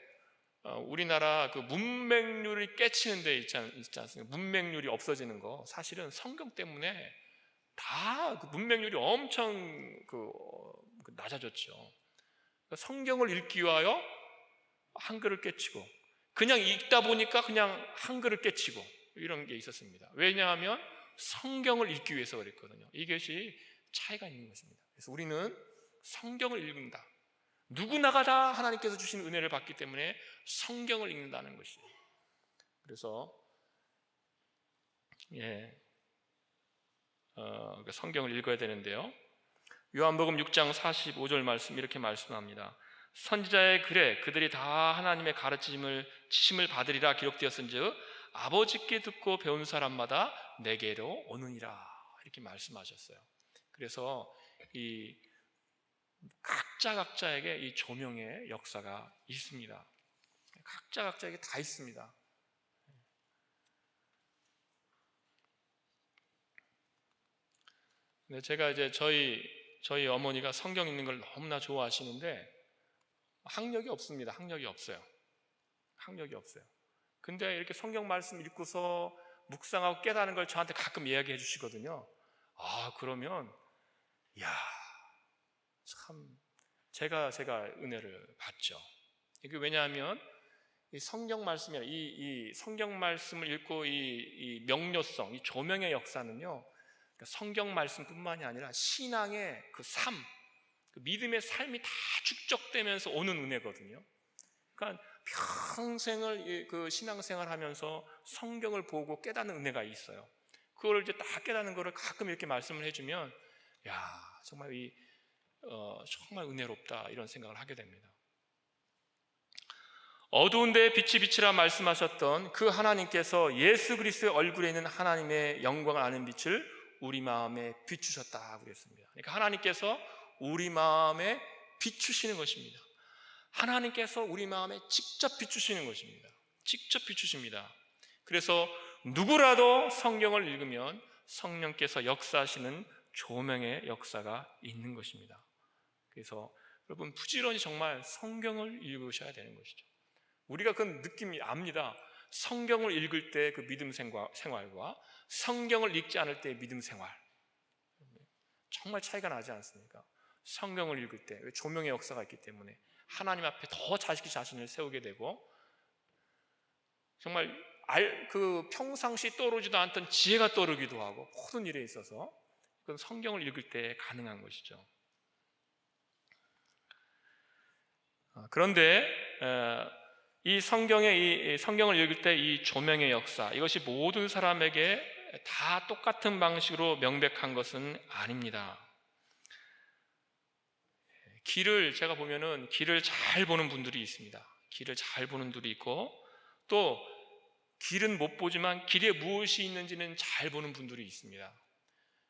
우리나라 그 문맹률이 깨치는 데 있지 않습니까? 문맹률이 없어지는 거, 사실은 성경 때문에 다 그 문맹률이 엄청 낮아졌죠. 성경을 읽기 위하여 한글을 깨치고, 그냥 읽다 보니까 그냥 한글을 깨치고 이런 게 있었습니다. 왜냐하면 성경을 읽기 위해서 그랬거든요. 이것이 차이가 있는 것입니다. 그래서 우리는 성경을 읽는다. 누구나가 다 하나님께서 주신 은혜를 받기 때문에 성경을 읽는다는 것이에요. 그래서 성경을 읽어야 되는데요. 요한복음 6장 45절 말씀 이렇게 말씀합니다. 선지자의 글에 그들이 다 하나님의 가르치심을 받으리라 기록되었은즉 아버지께 듣고 배운 사람마다 내게로 오느니라 이렇게 말씀하셨어요. 그래서 이 각자에게 이 조명의 역사가 있습니다. 각자에게 다 있습니다. 근데 제가 이제 저희 어머니가 성경 읽는 걸 너무나 좋아하시는데 학력이 없습니다. 학력이 없어요. 근데 이렇게 성경 말씀 읽고서 묵상하고 깨닫는 걸 저한테 가끔 이야기해 주시거든요. 그러면 참 제가 은혜를 받죠. 이게 왜냐하면 이 성경 말씀이 이 성경 말씀을 읽고 이 명료성, 이 조명의 역사는요. 성경 말씀뿐만이 아니라 신앙의 그 삶, 그 믿음의 삶이 다 축적되면서 오는 은혜거든요. 그러니까 평생을 그 신앙생활 하면서 성경을 보고 깨닫는 은혜가 있어요. 그걸 이제 딱 깨닫는 거를 가끔 이렇게 말씀을 해주면 정말 정말 은혜롭다 이런 생각을 하게 됩니다. 어두운 데에 빛이 비치라 말씀하셨던 그 하나님께서 예수 그리스도의 얼굴에 있는 하나님의 영광을 아는 빛을 우리 마음에 비추셨다 그랬습니다. 그러니까 하나님께서 우리 마음에 비추시는 것입니다. 하나님께서 우리 마음에 직접 비추시는 것입니다. 직접 비추십니다. 그래서 누구라도 성경을 읽으면 성령께서 역사하시는 조명의 역사가 있는 것입니다. 그래서 여러분 부지런히 정말 성경을 읽으셔야 되는 것이죠. 우리가 그 느낌이 압니다. 성경을 읽을 때 그 믿음 생활과 성경을 읽지 않을 때의 믿음 생활 정말 차이가 나지 않습니까? 성경을 읽을 때 조명의 역사가 있기 때문에 하나님 앞에 더 자신을 세우게 되고 정말 그 평상시 떠오르지도 않던 지혜가 떠오르기도 하고 모든 일에 있어서 그건 성경을 읽을 때 가능한 것이죠. 그런데 이 성경을 읽을 때 이 조명의 역사 이것이 모든 사람에게 다 똑같은 방식으로 명백한 것은 아닙니다. 제가 보면은 길을 잘 보는 분들이 있습니다. 길을 잘 보는 분들이 있고 또 길은 못 보지만 길에 무엇이 있는지는 잘 보는 분들이 있습니다.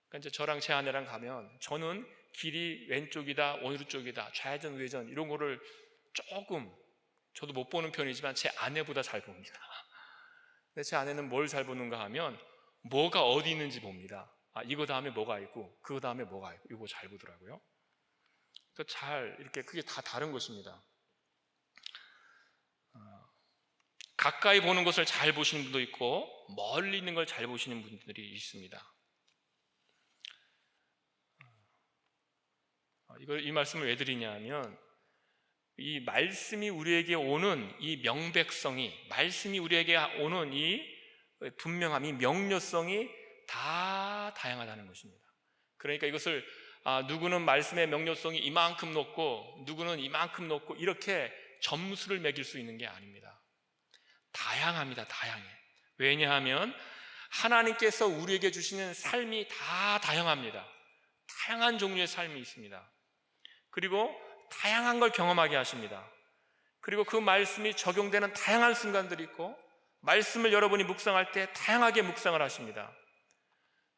그러니까 이제 저랑 제 아내랑 가면 저는 길이 왼쪽이다 오른쪽이다 좌회전 우회전 이런 거를 조금 저도 못 보는 편이지만 제 아내보다 잘 봅니다. 근데 제 아내는 뭘 잘 보는가 하면 뭐가 어디 있는지 봅니다. 이거 다음에 뭐가 있고 그거 다음에 뭐가 있고 이거 잘 보더라고요. 잘 이렇게 그게 다 다른 것입니다. 가까이 보는 것을 잘 보시는 분도 있고 멀리 있는 걸 잘 보시는 분들이 있습니다. 이 말씀을 왜 드리냐면 이 말씀이 우리에게 오는 이 명백성이 말씀이 우리에게 오는 이 분명함, 이 명료성이 다 다양하다는 것입니다. 그러니까 이것을 누구는 말씀의 명료성이 이만큼 높고 누구는 이만큼 높고 이렇게 점수를 매길 수 있는 게 아닙니다. 다양합니다. 다양해. 왜냐하면 하나님께서 우리에게 주시는 삶이 다 다양합니다. 다양한 종류의 삶이 있습니다. 그리고 다양한 걸 경험하게 하십니다. 그리고 그 말씀이 적용되는 다양한 순간들이 있고 말씀을 여러분이 묵상할 때 다양하게 묵상을 하십니다.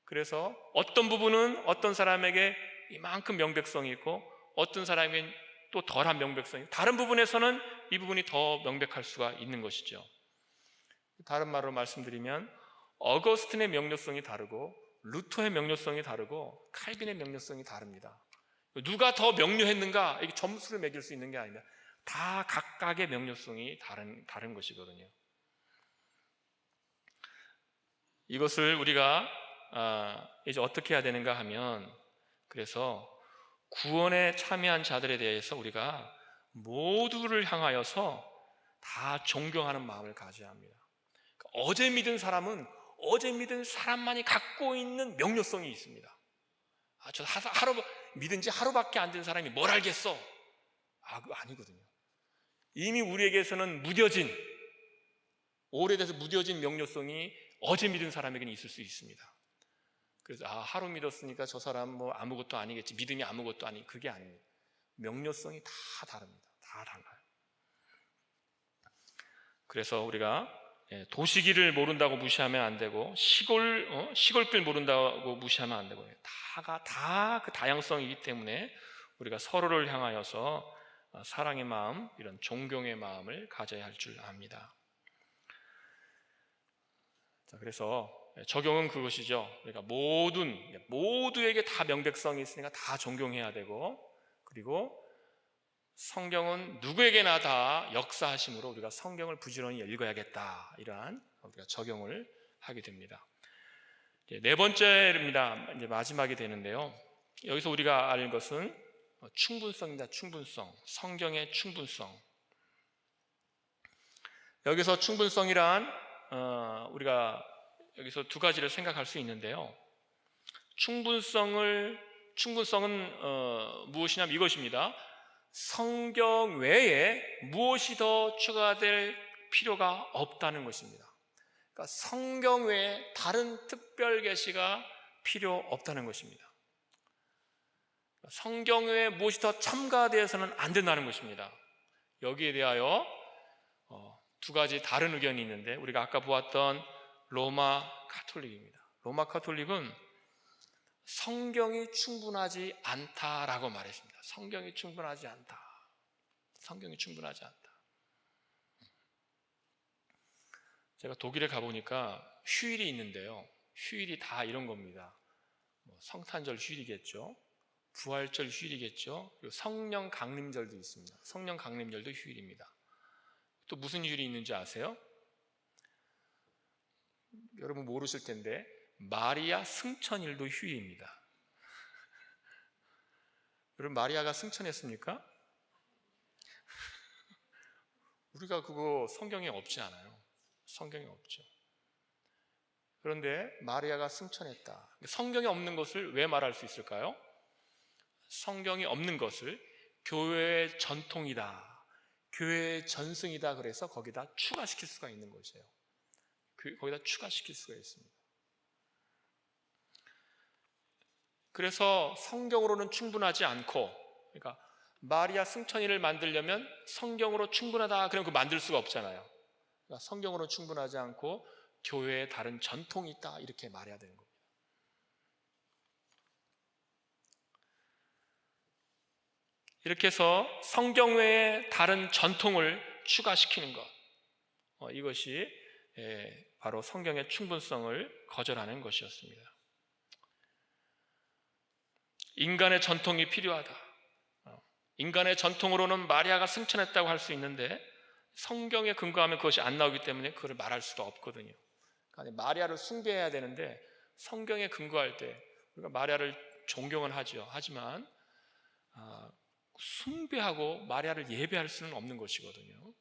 그래서 어떤 부분은 어떤 사람에게 이만큼 명백성이 있고 어떤 사람에게는 또 덜한 명백성이 있고 다른 부분에서는 이 부분이 더 명백할 수가 있는 것이죠. 다른 말로 말씀드리면 어거스틴의 명료성이 다르고 루터의 명료성이 다르고 칼빈의 명료성이 다릅니다. 누가 더 명료했는가 이게 점수를 매길 수 있는 게 아닙니다. 다 각각의 명료성이 다른 것이거든요. 이것을 우리가 이제 어떻게 해야 되는가 하면, 그래서 구원에 참여한 자들에 대해서 우리가 모두를 향하여서 다 존경하는 마음을 가져야 합니다. 어제 믿은 사람은 어제 믿은 사람만이 갖고 있는 명료성이 있습니다. 저 하루 믿은 지 하루밖에 안 된 사람이 뭘 알겠어? 그거 아니거든요. 이미 우리에게서는 오래돼서 무뎌진 명료성이 어제 믿은 사람에게는 있을 수 있습니다. 그래서 하루 믿었으니까 저 사람 뭐 아무것도 아니겠지, 믿음이 아무것도 아니, 그게 아닙니다. 명료성이 다 다릅니다. 다 달라요. 그래서 우리가 도시길을 모른다고 무시하면 안 되고, 시골길 모른다고 무시하면 안 되고, 다가 다 그 다양성이기 때문에 우리가 서로를 향하여서 사랑의 마음, 이런 존경의 마음을 가져야 할 줄 압니다. 자, 그래서 적용은 그것이죠. 그러니까 모두에게 다 명백성이 있으니까 다 존경해야 되고, 그리고 성경은 누구에게나 다 역사하심으로 우리가 성경을 부지런히 읽어야겠다, 이러한 우리가 적용을 하게 됩니다. 네 번째입니다. 이제 마지막이 되는데요. 여기서 우리가 알 것은 충분성입니다. 충분성, 성경의 충분성. 여기서 충분성이란 우리가 여기서 두 가지를 생각할 수 있는데요. 충분성은 무엇이냐면 이것입니다. 성경 외에 무엇이 더 추가될 필요가 없다는 것입니다. 그러니까 성경 외에 다른 특별 계시가 필요 없다는 것입니다. 성경 외에 무엇이 더 첨가되어서는 안 된다는 것입니다. 여기에 대하여 두 가지 다른 의견이 있는데, 우리가 아까 보았던 로마 카톨릭입니다. 로마 카톨릭은 성경이 충분하지 않다라고 말했습니다. 성경이 충분하지 않다. 성경이 충분하지 않다. 제가 독일에 가보니까 휴일이 있는데요. 휴일이 다 이런 겁니다. 성탄절 휴일이겠죠. 부활절 휴일이겠죠. 그리고 성령 강림절도 있습니다. 성령 강림절도 휴일입니다. 또 무슨 휴일이 있는지 아세요? 여러분 모르실 텐데 마리아 승천일도 휴일입니다. 여러분 마리아가 승천했습니까? 우리가 그거 성경에 없지 않아요. 성경에 없죠. 그런데 마리아가 승천했다. 성경에 없는 것을 왜 말할 수 있을까요? 성경이 없는 것을 교회의 전통이다, 교회의 전승이다, 그래서 거기다 추가시킬 수가 있는 것이에요. 거기다 추가시킬 수가 있습니다. 그래서 성경으로는 충분하지 않고, 그러니까 마리아 승천일을 만들려면 성경으로 충분하다 그러면 만들 수가 없잖아요. 그러니까 성경으로 충분하지 않고 교회에 다른 전통이 있다, 이렇게 말해야 되는 겁니다. 이렇게 해서 성경 외에 다른 전통을 추가시키는 것, 이것이 바로 성경의 충분성을 거절하는 것이었습니다. 인간의 전통이 필요하다. 인간의 전통으로는 마리아가 승천했다고 할 수 있는데 성경에 근거하면 그것이 안 나오기 때문에 그걸 말할 수가 없거든요. 그러니까 마리아를 숭배해야 되는데 성경에 근거할 때 우리가 마리아를 존경은 하죠. 하지만 숭배하고 마리아를 예배할 수는 없는 것이거든요.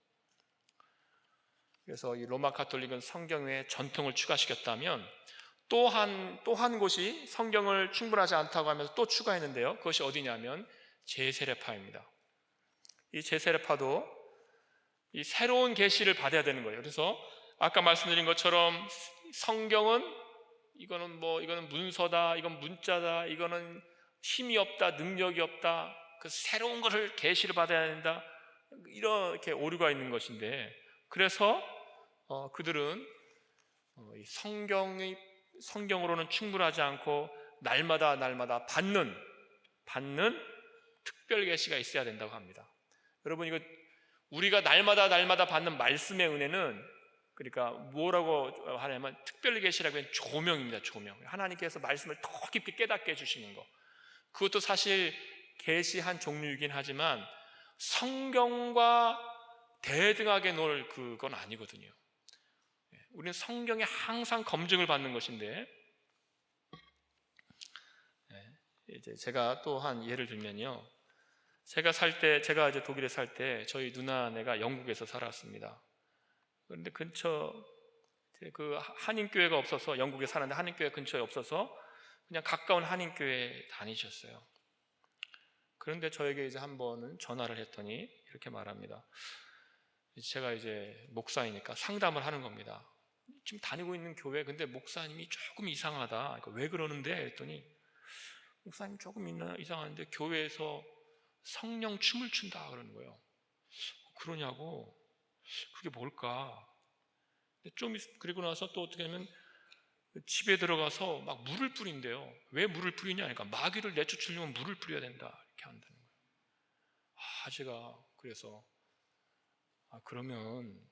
그래서 이 로마 카톨릭은 성경 외에 전통을 추가시켰다면 또 한 곳이 성경을 충분하지 않다고 하면서 또 추가했는데요. 그것이 어디냐면 제세례파입니다. 이 제세례파도 이 새로운 계시를 받아야 되는 거예요. 그래서 아까 말씀드린 것처럼 성경은 이거는 문서다, 이건 문자다, 이거는 힘이 없다, 능력이 없다, 그 새로운 것을 계시를 받아야 된다, 이렇게 오류가 있는 것인데, 그래서 그들은 이 성경으로는 충분하지 않고 날마다 받는 특별 계시가 있어야 된다고 합니다. 여러분, 이거 우리가 날마다 받는 말씀의 은혜는, 그러니까 뭐라고 하냐면 특별 계시라고 하면 조명입니다. 조명. 하나님께서 말씀을 더 깊이 깨닫게 해주시는 거. 그것도 사실 계시한 종류이긴 하지만 성경과 대등하게 놀 그건 아니거든요. 우리는 성경에 항상 검증을 받는 것인데, 이제 제가 또 한 예를 들면요. 제가 이제 독일에 살 때 저희 누나네가 영국에서 살았습니다. 그런데 그 한인교회가 없어서, 영국에 사는데 한인교회 근처에 없어서 그냥 가까운 한인교회에 다니셨어요. 그런데 저에게 이제 한 번은 전화를 했더니 이렇게 말합니다. 제가 이제 목사이니까 상담을 하는 겁니다. 지금 다니고 있는 교회, 근데 목사님이 조금 이상하다. 그러니까 왜 그러는데? 했더니 목사님 조금 이상한데 교회에서 성령 춤을 춘다 그러는 거예요. 그러냐고. 그게 뭘까? 그리고 나서 또 어떻게 하면 집에 들어가서 막 물을 뿌린대요. 왜 물을 뿌리냐? 그러니까 마귀를 내쫓으려면 물을 뿌려야 된다. 이렇게 한다는 거예요. 제가 그래서 그러면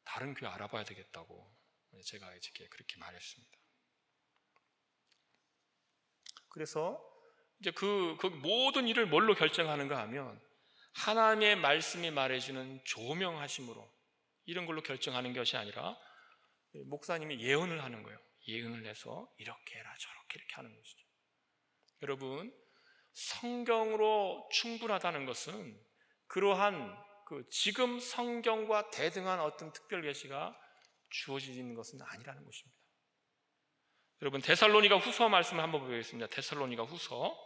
다른 교회 알아봐야 되겠다고 제가 이제 그렇게 말했습니다. 그래서 이제 그 모든 일을 뭘로 결정하는가 하면 하나님의 말씀이 말해주는 조명하심으로, 이런 걸로 결정하는 것이 아니라 목사님이 예언을 하는 거예요. 예언을 해서 이렇게 해라 저렇게 이렇게 하는 것이죠. 여러분, 성경으로 충분하다는 것은 그러한 지금 성경과 대등한 어떤 특별 계시가 주어지는 것은 아니라는 것입니다. 여러분, 데살로니가 후서 말씀을 한번 보겠습니다. 데살로니가 후서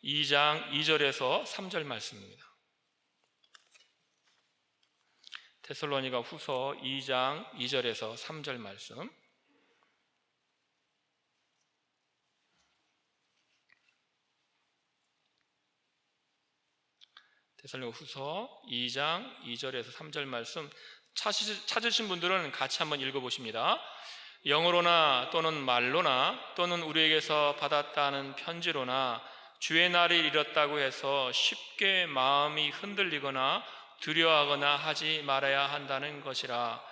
2장 2절에서 3절 말씀입니다. 데살로니가 후서 2장 2절에서 3절 말씀. 데살로니가 후서 2장 2절에서 3절 말씀 찾으신 분들은 같이 한번 읽어보십니다. 영어로나 또는 말로나 또는 우리에게서 받았다는 편지로나 주의 날이 이렇다고 해서 쉽게 마음이 흔들리거나 두려워하거나 하지 말아야 한다는 것이라.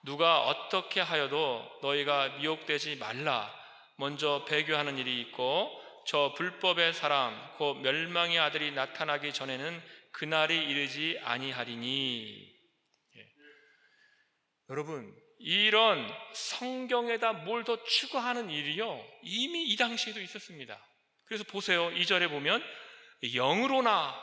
누가 어떻게 하여도 너희가 미혹되지 말라. 먼저 배교하는 일이 있고 저 불법의 사람 곧 멸망의 아들이 나타나기 전에는 그날이 이르지 아니하리니. 여러분, 이런 성경에다 뭘 더 추가하는 일이요 이미 이 당시에도 있었습니다. 그래서 보세요. 2절에 보면 영으로나,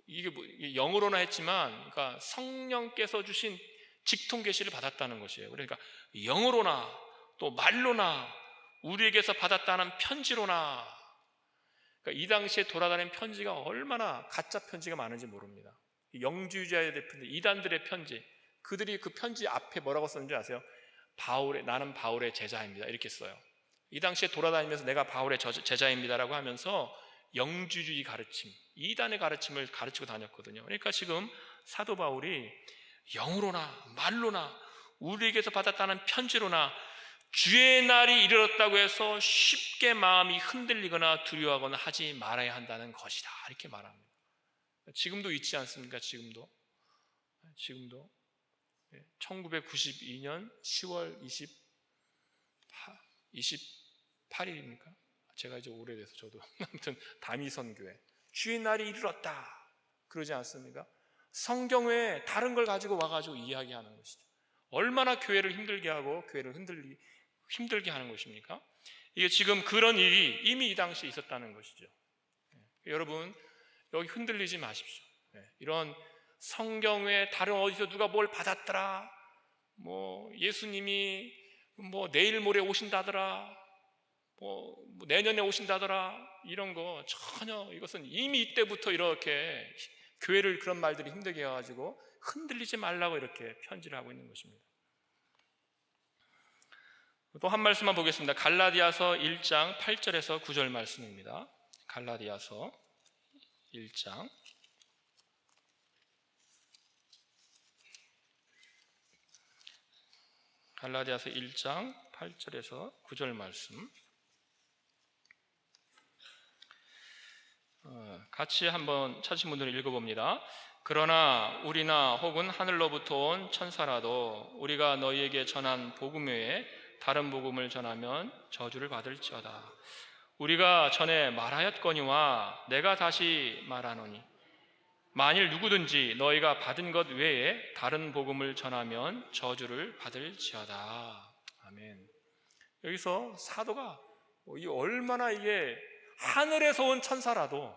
이게 영으로나 했지만 그러니까 성령께서 주신 직통 계시를 받았다는 것이에요. 그러니까 영으로나 또 말로나 우리에게서 받았다는 편지로나. 그러니까 이 당시에 돌아다니는 편지가 얼마나 가짜 편지가 많은지 모릅니다. 영주주의자의 대표들, 이단들의 편지, 그들이 그 편지 앞에 뭐라고 썼는지 아세요? 나는 바울의 제자입니다 이렇게 써요. 이 당시에 돌아다니면서 내가 바울의 제자입니다라고 하면서 영주주의 가르침, 이단의 가르침을 가르치고 다녔거든요. 그러니까 지금 사도 바울이 영으로나 말로나 우리에게서 받았다는 편지로나 주의 날이 이르렀다고 해서 쉽게 마음이 흔들리거나 두려워하거나 하지 말아야 한다는 것이다 이렇게 말합니다. 지금도 있지 않습니까? 지금도 1992년 10월 28일입니까? 제가 이제 오래돼서 저도 아무튼 다미선교회 주의 날이 이르렀다 그러지 않습니까? 성경 외에 다른 걸 가지고 와가지고 이야기하는 것이죠. 얼마나 교회를 힘들게 하고 교회를 힘들게 하는 것입니까? 이게 지금 그런 일이 이미 이 당시에 있었다는 것이죠. 여러분, 여기 흔들리지 마십시오. 이런 성경 외에 다른 어디서 누가 뭘 받았더라, 예수님이 내일 모레 오신다더라, 내년에 오신다더라, 이런 거 전혀, 이것은 이미 이때부터 이렇게 교회를 그런 말들이 힘들게 해가지고 흔들리지 말라고 이렇게 편지를 하고 있는 것입니다. 또 한 말씀만 보겠습니다. 갈라디아서 1장 8절에서 9절 말씀입니다. 갈라디아서 1장 8절에서 9절 말씀 같이 한번 찾으신 분들은 읽어봅니다. 그러나 우리나 혹은 하늘로부터 온 천사라도 우리가 너희에게 전한 복음 외에 다른 복음을 전하면 저주를 받을지어다. 우리가 전에 말하였거니와 내가 다시 말하노니 만일 누구든지 너희가 받은 것 외에 다른 복음을 전하면 저주를 받을지어다. 아멘. 여기서 사도가 이 얼마나 이게 하늘에서 온 천사라도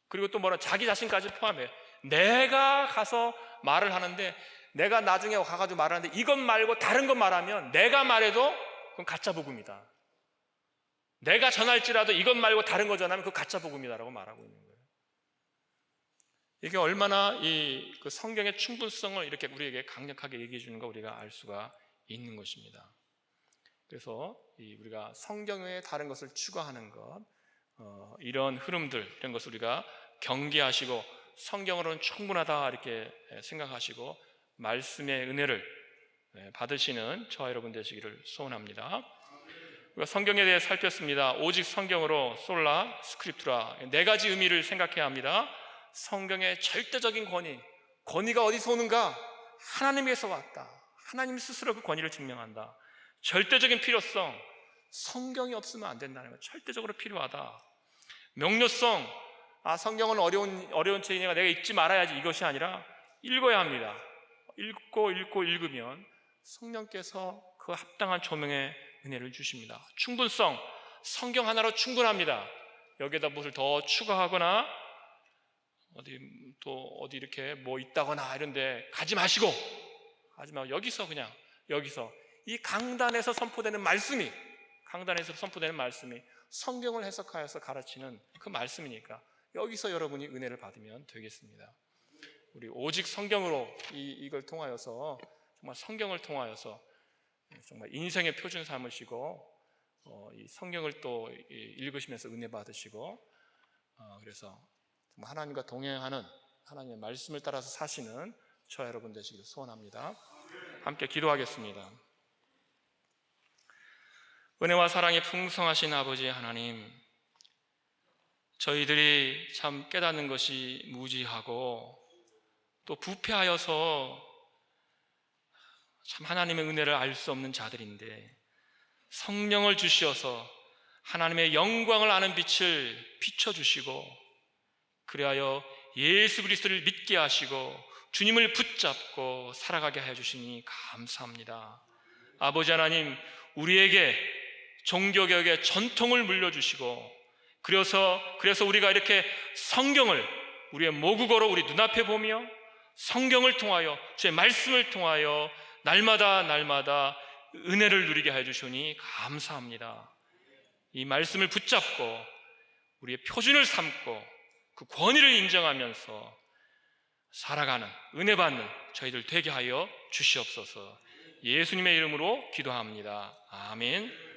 그리고 또 뭐라 자기 자신까지 포함해 내가 가서 말을 하는데 내가 나중에 가가지고 말을 하는데 이것 말고 다른 것 말하면 내가 말해도 그건 가짜 복음이다. 내가 전할지라도 이것 말고 다른 거 전하면 그건 가짜 복음이다라고 말하고 있는 거예요. 이게 얼마나 그 성경의 충분성을 이렇게 우리에게 강력하게 얘기해 주는 거 우리가 알 수가 있는 것입니다. 그래서 우리가 성경 외에 다른 것을 추가하는 것, 이런 흐름들, 이런 것을 우리가 경계하시고 성경으로는 충분하다 이렇게 생각하시고 말씀의 은혜를 받으시는 저와 여러분 되시기를 소원합니다. 우리가 성경에 대해 살폈습니다. 오직 성경으로 솔라 스크립투라, 네 가지 의미를 생각해야 합니다. 성경의 절대적인 권위가 어디서 오는가? 하나님에서 왔다. 하나님 스스로 그 권위를 증명한다. 절대적인 필요성, 성경이 없으면 안 된다는 거, 절대적으로 필요하다. 명료성, 성경은 어려운 책이니까 내가 읽지 말아야지, 이것이 아니라 읽어야 합니다. 읽고 읽으면 성령께서 그 합당한 조명의 은혜를 주십니다. 충분성, 성경 하나로 충분합니다. 여기에다 무엇을 더 추가하거나 어디 이렇게 뭐 있다거나 이런데 가지 마시고, 여기서 이 강단에서 선포되는 말씀이 성경을 해석하여서 가르치는 그 말씀이니까 여기서 여러분이 은혜를 받으면 되겠습니다. 우리 오직 성경으로 이걸 통하여서, 정말 성경을 통하여서 정말 인생의 표준 삼으시고 이 성경을 또 읽으시면서 은혜 받으시고, 그래서 정말 하나님과 동행하는, 하나님의 말씀을 따라서 사시는 저와 여러분 되시기를 소원합니다. 함께 기도하겠습니다. 은혜와 사랑이 풍성하신 아버지 하나님, 저희들이 참 깨닫는 것이 무지하고 또 부패하여서 참 하나님의 은혜를 알 수 없는 자들인데, 성령을 주시어서 하나님의 영광을 아는 빛을 비춰주시고, 그리하여 예수 그리스도를 믿게 하시고 주님을 붙잡고 살아가게 하여 주시니 감사합니다. 아버지 하나님, 우리에게 종교개혁의 전통을 물려주시고, 그래서 우리가 이렇게 성경을 우리의 모국어로 우리 눈앞에 보며 성경을 통하여, 주의 말씀을 통하여 날마다 은혜를 누리게 하여 주시니 감사합니다. 이 말씀을 붙잡고 우리의 표준을 삼고 그 권위를 인정하면서 살아가는, 은혜 받는 저희들 되게 하여 주시옵소서. 예수님의 이름으로 기도합니다. 아멘.